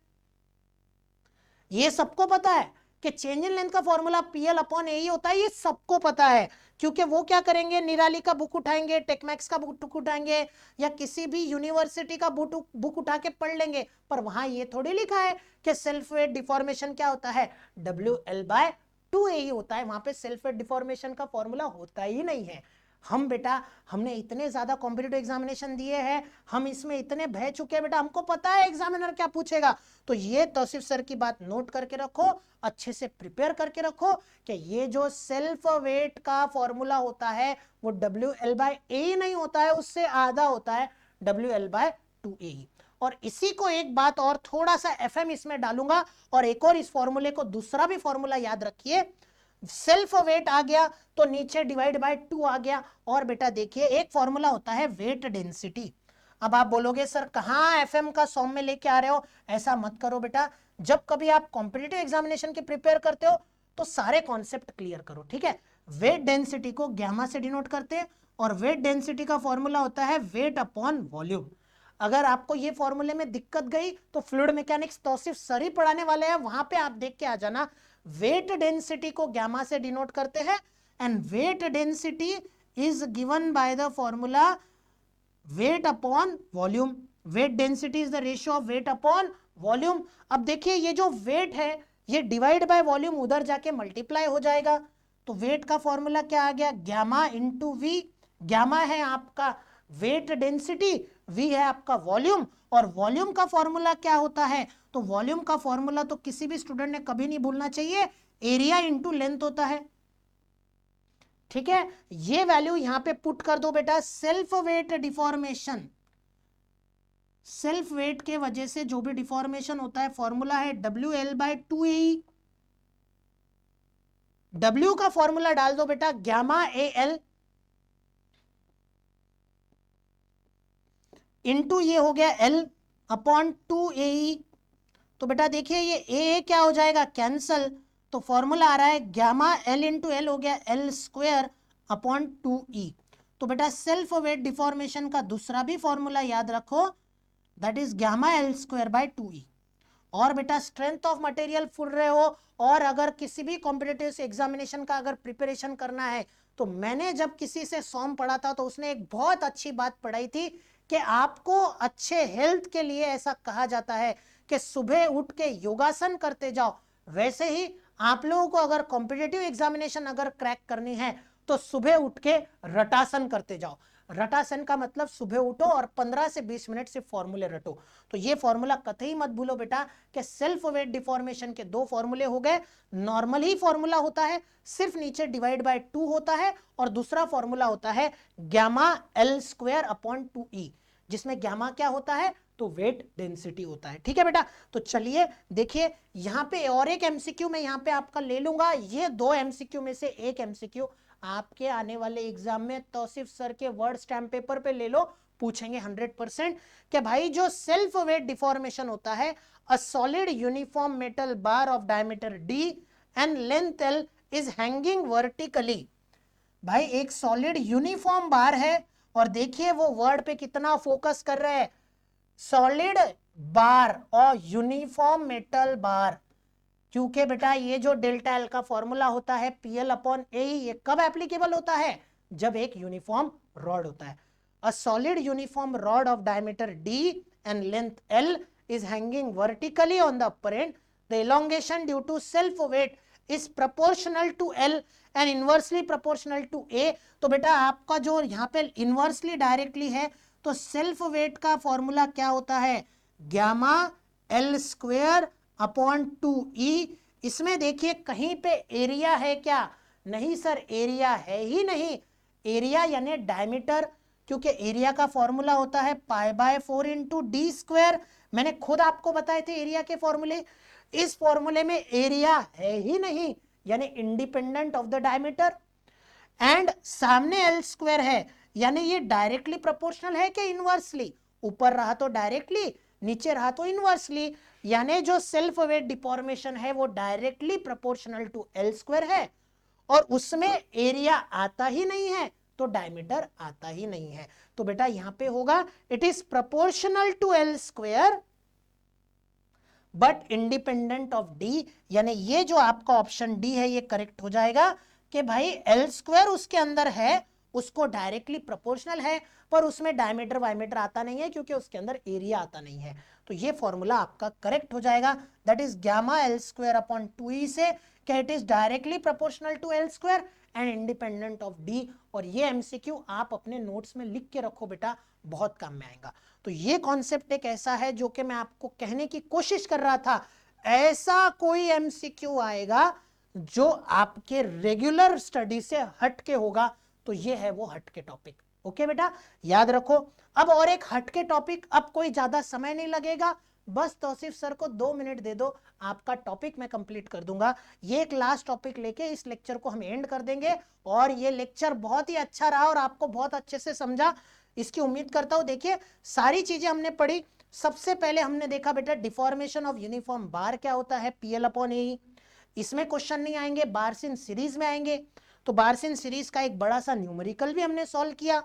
ये सबको पता है कि चेंज इन लेंथ का फॉर्मूला PL/AE होता है, ये सबको पता है। क्योंकि वो क्या करेंगे, निराली का बुक उठाएंगे, टेकमैक्स का बुक उठाएंगे, या किसी भी यूनिवर्सिटी का बुक उठा के पढ़ लेंगे। पर वहां ये थोड़ी लिखा है कि सेल्फ वेट डिफॉर्मेशन क्या होता है, WL/2AE होता है। वहां पे सेल्फ वेट डिफॉर्मेशन का फॉर्मूला होता ही नहीं है। हम बेटा हमने इतने ज्यादा कॉम्पिटिटिव एग्जामिनेशन दिए हैं, हम इसमें इतने बह चुके हैं बेटा, हमको पता है एग्जामिनर क्या पूछेगा। तो ये तौसीफ सर की बात नोट करके रखो, अच्छे से प्रिपेयर करके रखो कि ये जो सेल्फ वेट का फॉर्मूला होता है वो WL/AE नहीं होता है, उससे आधा होता है WL/2AE। और इसी को एक बात और थोड़ा सा FM इसमें डालूंगा, और एक और इस फॉर्मूले को दूसरा भी फॉर्मूला याद रखिए। सेल्फ वेट आ गया तो नीचे डिवाइड बाय 2 आ गया। और बेटा देखिए एक फॉर्मूला होता है वेट डेंसिटी। अब आप बोलोगे सर कहां एफएम का सॉम में लेके आ रहे हो, ऐसा मत करो बेटा। जब कभी आप कॉम्पिटिटिव एग्जामिनेशन के प्रिपेयर करते हो तो सारे कॉन्सेप्ट क्लियर करो, ठीक है। वेट डेंसिटी को गैमा से डिनोट करते हैं, और वेट डेंसिटी का फॉर्मूला होता है वेट अपॉन वॉल्यूम। अगर आपको ये फॉर्मूले में दिक्कत गई तो फ्लूइड मैकेनिक्स तौसीफ सर ही पढ़ाने वाले हैं, वहां पे आप देख के आ जाना। वेट डेंसिटी को गैमा से डिनोट करते हैं, and weight density is given by the formula weight upon volume. Weight density is the ratio of weight upon volume. अब देखिए ये जो वेट है ये डिवाइड बाय वॉल्यूम उधर जाके मल्टीप्लाई हो जाएगा। तो वेट का फॉर्मूला क्या आ गया, गैमा इंटू वी। गैमा है आपका वेट डेंसिटी, वी है आपका वॉल्यूम। और वॉल्यूम का फॉर्मूला क्या होता है, तो वॉल्यूम का फॉर्मूला तो किसी भी स्टूडेंट ने कभी नहीं भूलना चाहिए, एरिया इंटू लेंथ होता है, ठीक है। ये वैल्यू यहां पे पुट कर दो बेटा। Self weight deformation, self weight के वजह से जो भी डिफॉर्मेशन होता है फॉर्मूला है WL/2AE। W का फॉर्मूला डाल दो बेटा गैमा AL इंटू ये हो गया L/2AE। तो बेटा देखिए ये A क्या हो जाएगा, कैंसल। तो फॉर्मूला आ रहा है गैमा L इंटू L हो गया L²/2E। तो बेटा सेल्फ वेट डिफॉर्मेशन का दूसरा भी फॉर्मूला याद रखो, दैट इज गैमा L²/2E। और बेटा स्ट्रेंथ ऑफ मटेरियल फुल रहे हो, और अगर किसी भी कॉम्पिटिटिव एग्जामिनेशन का अगर प्रिपरेशन करना है, तो मैंने जब किसी से सॉम पढ़ा था तो उसने एक बहुत अच्छी बात पढ़ाई थी कि आपको अच्छे हेल्थ के लिए ऐसा कहा जाता है कि सुबह उठ के योगासन करते जाओ। वैसे ही आप लोगों को अगर कॉम्पिटिटिव एग्जामिनेशन अगर क्रैक करनी है तो सुबह उठ के रटासन करते जाओ। रटासन का मतलब सुबह उठो और 15 से 20 मिनट से फॉर्मूले रटो। तो ये फॉर्मूला कतई मत भूलो बेटा कि सेल्फ वेट डिफॉर्मेशन के 2 फॉर्मूले हो गए। नॉर्मल ही फॉर्मूला होता है, सिर्फ नीचे डिवाइड बाय 2 होता है, और दूसरा फॉर्मूला होता है गैमा L²/2E, जिसमें गैमा क्या होता है, तो वेट डेंसिटी होता है, ठीक है बेटा। तो चलिए देखिए यहां पे और एक एमसीक्यू मैं यहां पे आपका ले लूंगा। ये 2 एमसीक्यू में से एक एमसीक्यू आपके आने वाले एग्जाम में तौसीफ सर के वर्ड स्टैम्प पेपर पे ले लो, पूछेंगे 100% कि भाई जो सेल्फ वेट डिफॉर्मेशन होता है, a solid uniform metal bar of diameter D and length L is hanging vertically. भाई एक सॉलिड यूनिफॉर्म बार है, और देखिए वो वर्ड पे कितना फोकस कर रहे हैं, सॉलिड बार और यूनिफॉर्म मेटल बार। क्योंकि बेटा ये जो डेल्टा एल का फॉर्मूला होता है PL/AE, ये कब एप्लीकेबल होता है, जब एक यूनिफॉर्म रॉड होता है। A solid uniform rod of diameter D and length L is hanging vertically on the upper end. The elongation due to self weight is proportional to L and inversely proportional to A. तो बेटा आपका जो यहाँ पे inversely directly है, तो self weight का formula क्या होता है, gamma L square upon 2e। इसमें देखिए कहीं पे एरिया है क्या, नहीं सर एरिया है ही नहीं। एरिया यानी डायमीटर, क्योंकि एरिया का फॉर्मूला होता है pi by 4 into D square. मैंने खुद आपको बताए थे एरिया के फॉर्मूले। इस फॉर्मूले में एरिया है ही नहीं, यानी independent of the diameter. And सामने एल स्क्वायर है, यानी ये डायरेक्टली प्रोपोर्शनल है कि इनवर्सली, ऊपर रहा तो डायरेक्टली, नीचे रहा तो इनवर्सली। यानी जो सेल्फ वेट डिफॉर्मेशन है वो directly proportional to L square है, और उसमें एरिया आता ही नहीं है तो डायमीटर आता ही नहीं है। तो बेटा यहां पे होगा it is proportional to L square but independent of D. यानी ये जो आपका ऑप्शन डी है ये करेक्ट हो जाएगा कि भाई एल स्क्वायर उसके अंदर है, उसको डायरेक्टली प्रोपोर्शनल है, पर उसमें डायमीटर वायमीटर आता नहीं है क्योंकि उसके अंदर एरिया आता नहीं है। तो ये फॉर्मूला आपका करेक्ट हो जाएगा, that is gamma L square upon 2e से कि it is directly proportional to L square and independent of D. और ये एमसीक्यू आप अपने नोट्स में लिख के रखो बेटा, बहुत काम में आएगा। तो ये कॉन्सेप्ट एक ऐसा है जो कि मैं आपको कहने की कोशिश कर रहा था, ऐसा कोई एमसीक्यू आएगा जो आपके रेगुलर स्टडी से हट के होगा, तो ये है वो हट के टॉपिक। ओके बेटा, याद रखो। अब और एक हट के टॉपिक, अब कोई ज्यादा समय नहीं लगेगा, बस तौसीफ सर को 2 मिनट दे दो, आपका टॉपिक मैं कंप्लीट कर दूंगा। ये एक लास्ट टॉपिक लेके इस लेक्चर को हम एंड कर देंगे। और ये लेक्चर बहुत ही अच्छा रहा और आपको बहुत अच्छे से समझा, इसकी उम्मीद करता हूं। देखिए सारी चीजें हमने पढ़ी। सबसे पहले हमने देखा बेटा डिफॉर्मेशन ऑफ यूनिफॉर्म बार क्या होता है, PL अपॉन ए। इसमें क्वेश्चन नहीं आएंगे, बार्सिन सीरीज में आएंगे। तो बार्सिन सीरीज का एक बड़ा सा न्यूमेरिकल भी हमने सॉल्व किया,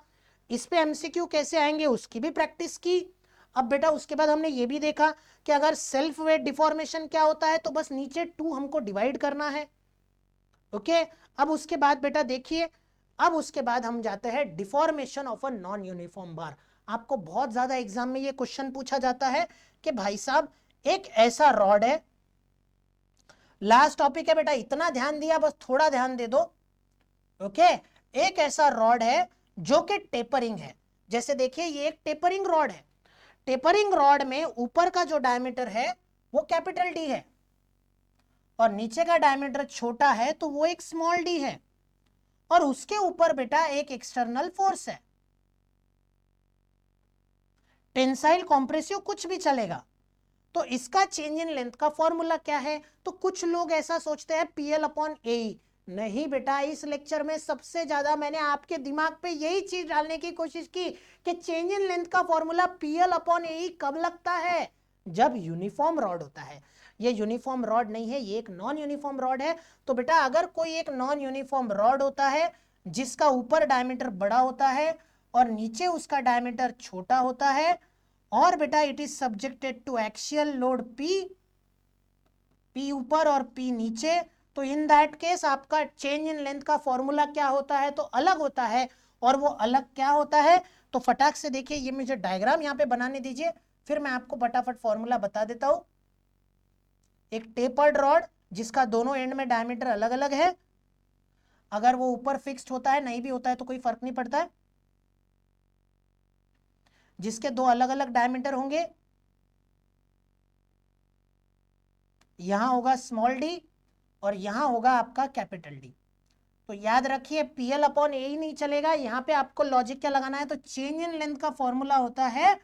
इस पे एमसीक्यू कैसे आएंगे उसकी भी प्रैक्टिस की। अब बेटा उसके बाद हमने ये भी देखा कि अगर सेल्फ वेट डिफॉर्मेशन क्या होता है, तो बस नीचे 2 हमको डिवाइड करना है। ओके, अब उसके बाद बेटा देखिए, अब उसके बाद हम जाते हैं deformation of a non uniform bar. आपको बहुत ज्यादा एग्जाम में ये क्वेश्चन पूछा जाता है कि भाई साहब एक ऐसा रॉड है, लास्ट टॉपिक है बेटा, इतना ध्यान दिया, बस थोड़ा ध्यान दे दो। ओके, एक ऐसा रॉड है जो कि टेपरिंग है। जैसे देखिए ये एक टेपरिंग रॉड है, टेपरिंग रॉड में ऊपर का जो डायमीटर है वो कैपिटल डी है और नीचे का डायमीटर छोटा है तो वो एक स्मॉल डी है, और उसके ऊपर बेटा एक एक्सटर्नल फोर्स है, टेंसाइल कॉम्प्रेसिव कुछ भी चलेगा। तो इसका चेंज इन लेंथ का फॉर्मूला क्या है, तो कुछ लोग ऐसा सोचते हैं PL अपॉन ए। नहीं बेटा, इस लेक्चर में सबसे ज्यादा मैंने आपके दिमाग पे यही चीज डालने की कोशिश की कि चेंज इन लेंथ का फॉर्मूला PL अपॉन ए कब लगता है, जब यूनिफॉर्म रॉड होता है। ये यूनिफॉर्म रॉड नहीं है, ये एक नॉन यूनिफॉर्म रॉड है। तो बेटा अगर कोई एक नॉन यूनिफॉर्म रॉड होता है जिसका ऊपर डायमीटर बड़ा होता है और नीचे उसका डायमीटर छोटा होता है, और बेटा it is subjected to axial load P ऊपर और P नीचे, तो इन दैट केस आपका चेंज इन लेंथ का फॉर्मूला क्या होता है, तो अलग होता है। और वो अलग क्या होता है, तो फटाक से देखिए, ये मुझे डायग्राम यहाँ पे बनाने दीजिए, फिर मैं आपको फटाफट फॉर्मूला बता देता हूं। एक टेपर्ड रॉड जिसका दोनों एंड में डायमीटर अलग अलग है, अगर वो ऊपर फिक्स्ड होता है नहीं भी होता है तो कोई फर्क नहीं पड़ता है, जिसके 2 अलग अलग डायमीटर होंगे, यहां होगा स्मॉल डी और यहां होगा आपका कैपिटल डी। तो याद रखिए PL अपॉन ए ही नहीं चलेगा, यहां पे आपको लॉजिक क्या लगाना है, तो चेंज इन लेंथ का फॉर्मूला होता है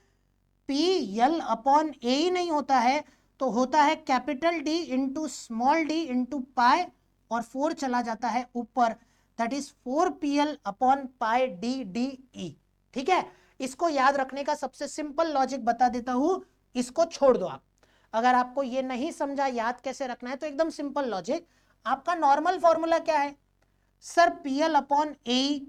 PL अपॉन ए ही नहीं होता है, तो होता है capital D into small D into pi, और 4 चला जाता है ऊपर, that is 4PL upon pi D D E. ठीक है, इसको याद रखने का सबसे सिंपल लॉजिक बता देता हूं, इसको छोड़ दो आप। अगर आपको ये नहीं समझा याद कैसे रखना है, तो एकदम सिंपल लॉजिक, आपका नॉर्मल फॉर्मूला क्या है sir, PL upon A.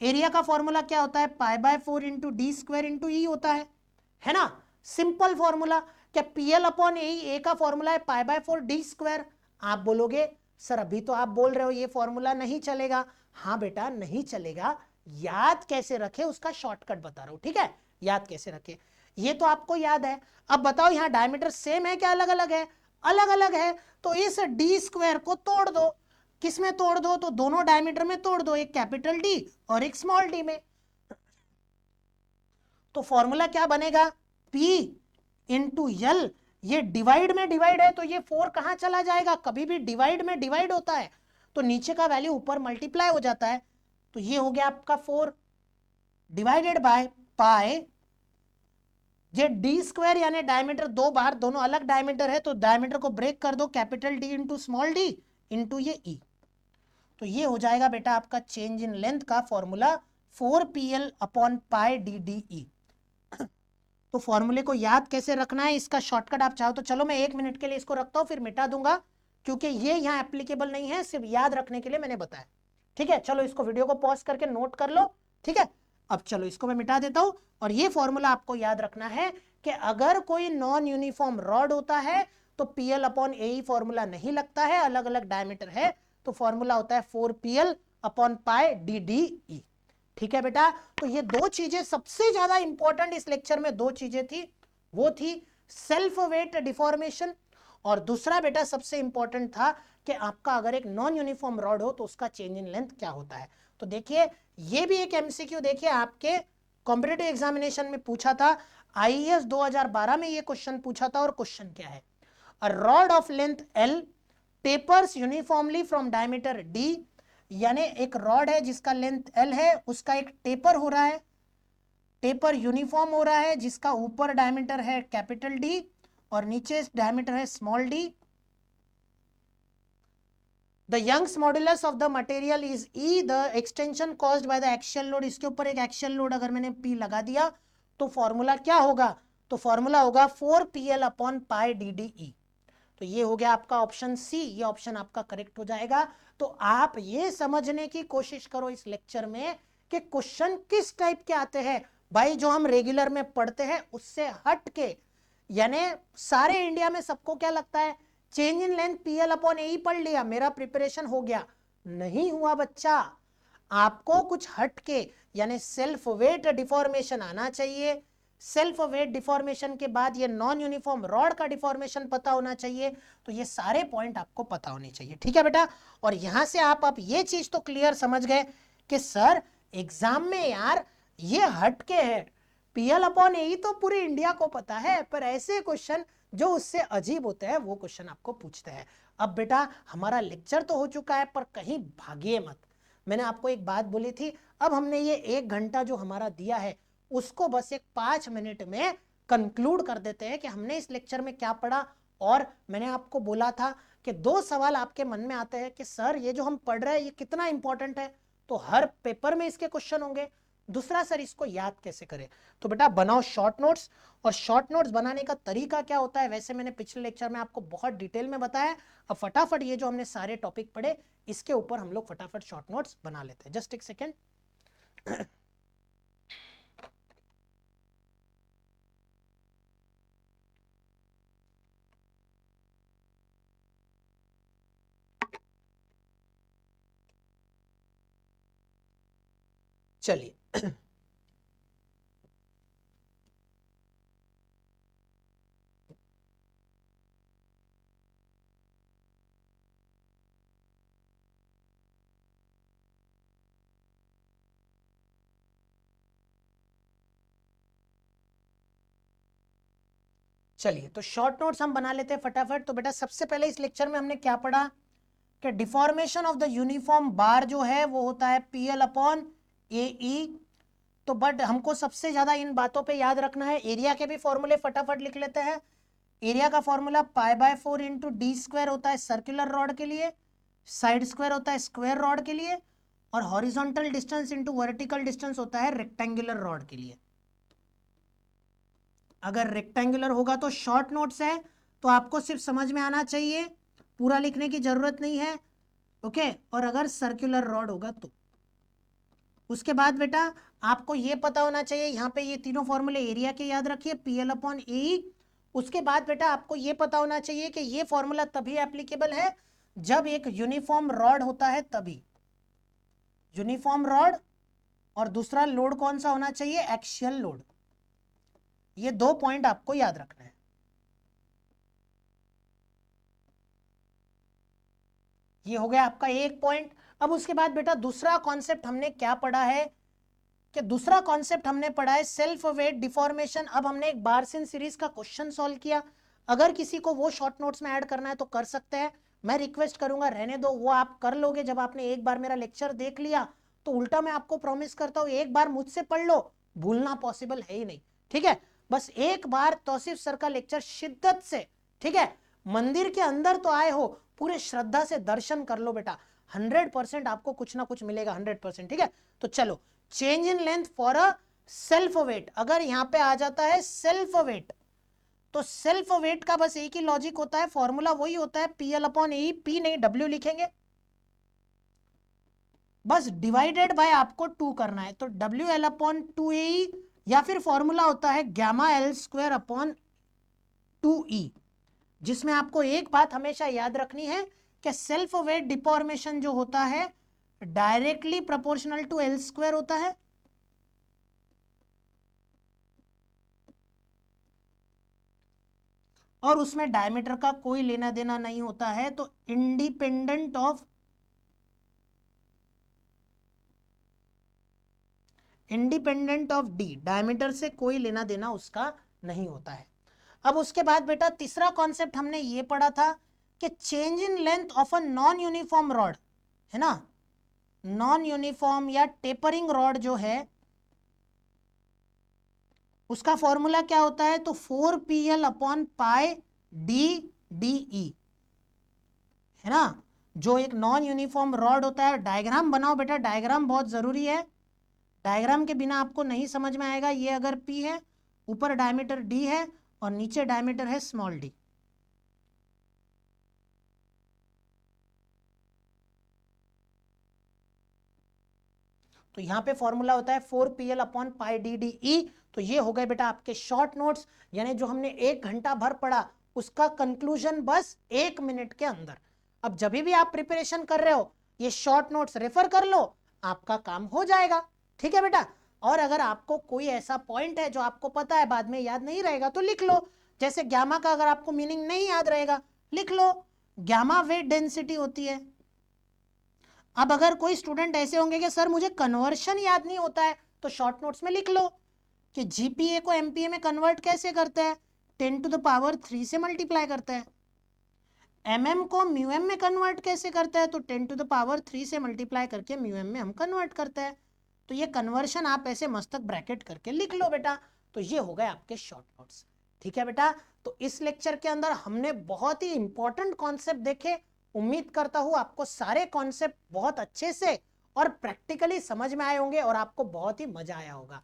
Area का फॉर्मूला क्या होता है, pi by 4 into D square into E होता है ना, सिंपल फॉर्मूला। क्या PL अपॉन ए का फॉर्मूला है पाई बाय 4 डी स्क्वायर। आप बोलोगे सर अभी तो आप बोल रहे हो ये फॉर्मूला नहीं चलेगा। हाँ बेटा नहीं चलेगा, याद कैसे रखे उसका शॉर्टकट बता रहा हूं। ठीक है, याद कैसे रखे ये तो आपको याद है। अब बताओ यहाँ डायमीटर सेम है क्या अलग अलग है, अलग अलग है, तो इस डी स्क्वायर को तोड़ दो। किसमें तोड़ दो? तो दोनों डायमीटर में तोड़ दो, एक कैपिटल डी और एक स्मॉल डी में। तो फॉर्मूला क्या बनेगा? P इंटू यल। ये डिवाइड में डिवाइड है, तो ये 4 कहां चला जाएगा? कभी भी डिवाइड में डिवाइड होता है तो नीचे का वैल्यू ऊपर मल्टीप्लाई हो जाता है। तो ये हो गया आपका 4 डिवाइडेड बाय पाई, ये डी स्क्वायर यानी डायमीटर दो बाहर, दोनों अलग डायमीटर है तो डायमीटर को ब्रेक कर दो, capital D into small D into ये ई। तो ये हो जाएगा बेटा आपका चेंज इन लेंथ का formula 4pl upon pi D D E. तो फॉर्मूले को याद कैसे रखना है, इसका शॉर्टकट आप चाहो तो चलो मैं 1 मिनट के लिए इसको रखता हूं, फिर मिटा दूंगा, क्योंकि ये यहाँ एप्लीकेबल नहीं है, सिर्फ याद रखने के लिए मैंने बताया। ठीक है, चलो इसको वीडियो को पॉज करके नोट कर लो। ठीक है, अब चलो इसको मैं मिटा देता हूं। और ये फॉर्मूला आपको याद रखना है कि अगर कोई नॉन यूनिफॉर्म रॉड होता है तो PL अपॉन ए फॉर्मूला नहीं लगता है, अलग अलग डायमीटर है तो फॉर्मूला होता है 4pl upon pi D D E. ठीक है बेटा, तो ये दो चीजें सबसे ज्यादा इंपॉर्टेंट इस लेक्चर में दो चीजें थी, वो थी सेल्फ वेट डिफॉर्मेशन, और दूसरा बेटा सबसे इंपॉर्टेंट था कि आपका अगर एक नॉन यूनिफॉर्म रॉड हो तो उसका चेंज इन लेंथ क्या होता है। तो देखिए ये भी एक एमसीक्यू, देखिए आपके कॉम्पिटिटिव एग्जामिनेशन में पूछा था, आईएएस 2012 में ये क्वेश्चन पूछा था, और क्वेश्चन क्या है? A rod of length L tapers uniformly from diameter D, यानी एक रॉड है जिसका लेंथ L है, उसका एक टेपर हो रहा है, टेपर यूनिफॉर्म हो रहा है, जिसका ऊपर डायमीटर है कैपिटल D और नीचे डायमीटर है small d। The Young's modulus of the material is E, the extension caused by the axial load, इसके ऊपर एक एक्शियल लोड अगर मैंने P लगा दिया तो फॉर्मूला क्या होगा? तो फॉर्मूला होगा 4pl upon pi D D E. तो ये हो गया आपका ऑप्शन सी, ये ऑप्शन आपका करेक्ट हो जाएगा। तो आप ये समझने की कोशिश करो इस लेक्चर में कि क्वेश्चन किस टाइप के आते हैं भाई, जो हम रेगुलर में पढ़ते हैं उससे हट के। यानी सारे इंडिया में सबको क्या लगता है, change in length PL upon A पढ़ लिया, मेरा प्रिपरेशन हो गया। नहीं हुआ बच्चा, आपको कुछ हट के यानी सेल्फ वेट डिफॉर्मेशन आना चाहिए। सेल्फ वेट डिफॉर्मेशन के बाद ये नॉन यूनिफॉर्म रॉड का डिफॉर्मेशन पता होना चाहिए। तो ये सारे पॉइंट आपको पता होने चाहिए। ठीक है बेटा, और यहां से आप ये चीज तो क्लियर समझ गए कि सर एग्जाम में यार ये हट के है, PL अपॉन ए तो पूरी इंडिया को पता है, पर ऐसे क्वेश्चन जो उससे अजीब होते हैं वो क्वेश्चन आपको पूछते हैं। अब बेटा हमारा लेक्चर तो हो चुका है, पर कहीं भागिए मत। मैंने आपको एक बात बोली थी, अब हमने ये 1 घंटा जो हमारा दिया है उसको बस एक 5 मिनट में कंक्लूड कर देते हैं कि हमने इस लेक्चर में क्या पढ़ा। और मैंने आपको बोला था कि 2 सवाल आपके मन में आते हैं कि सर ये जो हम पढ़ रहे हैं ये कितना इंपॉर्टेंट है, तो हर पेपर में इसके क्वेश्चन होंगे। दूसरा, सर इसको याद कैसे करें? तो बेटा बनाओ शॉर्ट नोट्स, और शॉर्ट नोट्स बनाने का तरीका क्या होता है वैसे मैंने पिछले लेक्चर में आपको बहुत डिटेल में बताया। अब फटाफट ये जो हमने सारे टॉपिक पढ़े इसके ऊपर हम लोग फटाफट शॉर्ट नोट्स बना लेते हैं। जस्ट एक सेकेंड। चलिए चलिए तो शॉर्ट नोट्स हम बना लेते हैं फटाफट। तो बेटा सबसे पहले इस लेक्चर में हमने क्या पढ़ा कि डिफॉर्मेशन ऑफ द यूनिफॉर्म बार जो है वो होता है PL अपॉन AE। तो बट हमको सबसे ज्यादा इन बातों पे याद रखना है। एरिया के भी फॉर्मूले फटाफट लिख लेते हैं। एरिया का फॉर्मूला π/4 इंटू डी स्क्वायर होता है सर्कुलर रॉड के लिए, साइड स्क्वायर होता है स्क्वायर रॉड के लिए, और horizontal distance into vertical distance होता है रेक्टेंगुलर रॉड के लिए। अगर रेक्टेंगुलर होगा तो शॉर्ट नोट्स है, तो आपको सिर्फ समझ में आना चाहिए, पूरा लिखने की जरूरत नहीं है। ओके, और अगर सर्कुलर रॉड होगा तो उसके बाद बेटा आपको ये पता होना चाहिए, यहाँ पे ये तीनों फॉर्मूले एरिया के याद रखिए, PL अपॉन AE। उसके बाद बेटा आपको ये पता होना चाहिए कि ये फॉर्मूला तभी एप्लीकेबल है जब एक यूनिफॉर्म रॉड होता है, तभी यूनिफॉर्म रॉड, और दूसरा लोड कौन सा होना चाहिए, एक्शियल लोड। ये 2 पॉइंट आपको याद रखना है। ये हो गया आपका एक पॉइंट। अब उसके बाद बेटा दूसरा कॉन्सेप्ट हमने क्या पढ़ा है कि दूसरा कॉन्सेप्ट हमने पढ़ा है सेल्फ वेट डिफॉर्मेशन। अब हमने एक बारसिन सीरीज का क्वेश्चन सॉल्व किया। अगर किसी को वो शॉर्ट नोट्स में ऐड करना है तो कर सकते हैं, मैं रिक्वेस्ट करूंगा रहने दो, वो आप कर लोगे जब आपने एक बार मेरा लेक्चर देख लिया। तो उल्टा मैं आपको प्रॉमिस करता हूं एक बार मुझसे पढ़ लो, भूलना पॉसिबल है ही नहीं, ठीक है। बस एक बार तौसीफ सर का लेक्चर शिद्दत से, ठीक है, मंदिर के अंदर तो आए हो, पूरे श्रद्धा से दर्शन कर लो बेटा, 100% आपको कुछ ना कुछ मिलेगा, 100%, ठीक है। तो चलो, change in length for a self weight, अगर यहां पे आ जाता है सेल्फ वेट, तो सेल्फ वेट का बस एक ही लॉजिक होता है, फॉर्मूला वही होता है PL/AE, P नहीं W लिखेंगे, बस डिवाइडेड बाय आपको 2 करना है, तो WL/2AE, या फिर फॉर्मूला होता है γL²/2E, जिसमें आपको एक बात हमेशा याद रखनी है कि सेल्फ वेट डिफॉर्मेशन जो होता है डायरेक्टली प्रोपोर्शनल टू L² होता है, और उसमें डायमीटर का कोई लेना देना नहीं होता है, तो इंडिपेंडेंट ऑफ डी, डायमीटर से कोई लेना देना उसका नहीं होता है। अब उसके बाद बेटा तीसरा कॉन्सेप्ट हमने ये पढ़ा था कि change in length of a non uniform rod, है ना, नॉन यूनिफॉर्म या टेपरिंग रॉड जो है उसका फॉर्मूला क्या होता है, तो 4PL/πD/DE, है ना। जो एक नॉन यूनिफॉर्म रॉड होता है, डायग्राम बनाओ बेटा, डायग्राम बहुत जरूरी है, डायग्राम के बिना आपको नहीं समझ में आएगा। ये अगर P है, ऊपर डायमीटर D है और नीचे डायमीटर है स्मॉल d, तो यहां पे फॉर्मूला होता है 4PL/πD/DE। तो ये हो गए बेटा आपके शॉर्ट नोट्स, यानी जो हमने 1 घंटा भर पढ़ा उसका कंक्लूजन बस 1 मिनट के अंदर। अब जब भी आप प्रिपरेशन कर रहे हो ये शॉर्ट नोट्स रेफर कर लो, आपका काम हो जाएगा, ठीक है बेटा। और अगर आपको कोई ऐसा पॉइंट है जो आपको पता है बाद में याद नहीं रहेगा तो लिख लो, जैसे गामा का अगर आपको मीनिंग नहीं याद रहेगा लिख लो, गामा वेट डेंसिटी होती है। अब अगर कोई स्टूडेंट ऐसे होंगे कि सर मुझे कन्वर्शन याद नहीं होता है, तो शॉर्ट नोट्स में लिख लो कि जीपीए को एमपीए में कन्वर्ट कैसे करते हैं, 10⁻³ से मल्टीप्लाई करते हैं। एमएम को म्यूएम में कन्वर्ट कैसे करते हैं, तो 10⁻³ से मल्टीप्लाई करके म्यूएम में हम कन्वर्ट करते हैं। तो ये कन्वर्शन आप ऐसे मस्तक ब्रैकेट करके लिख लो बेटा। तो ये हो गए आपके शॉर्ट नोट्स, ठीक है बेटा। तो इस लेक्चर के अंदर हमने बहुत ही इंपॉर्टेंट कॉन्सेप्ट देखे। उम्मीद करता हूं आपको सारे कॉन्सेप्ट बहुत अच्छे से और प्रैक्टिकली समझ में आए होंगे और आपको बहुत ही मजा आया होगा।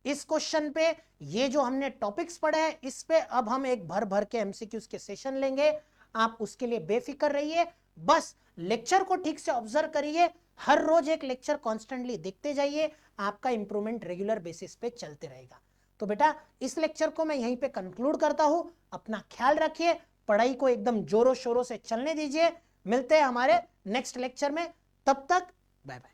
इस क्वेश्चन पे ये जो हमने टॉपिक्स पढ़े हैं इस पे अब हम एक भर भर के एमसीक्यूज के सेशन लेंगे, आप उसके लिए बेफिक्र रहिए। बस लेक्चर को ठीक से ऑब्जर्व करिए, हर रोज एक लेक्चर कॉन्स्टेंटली देखते जाइए, आपका इंप्रूवमेंट रेगुलर बेसिस पे चलते रहेगा। तो बेटा इस लेक्चर को मैं यहीं पे कंक्लूड करता हूं। अपना ख्याल रखिए, पढ़ाई को एकदम जोरों शोरों से चलने दीजिए। मिलते हैं हमारे नेक्स्ट लेक्चर में, तब तक बाय बाय।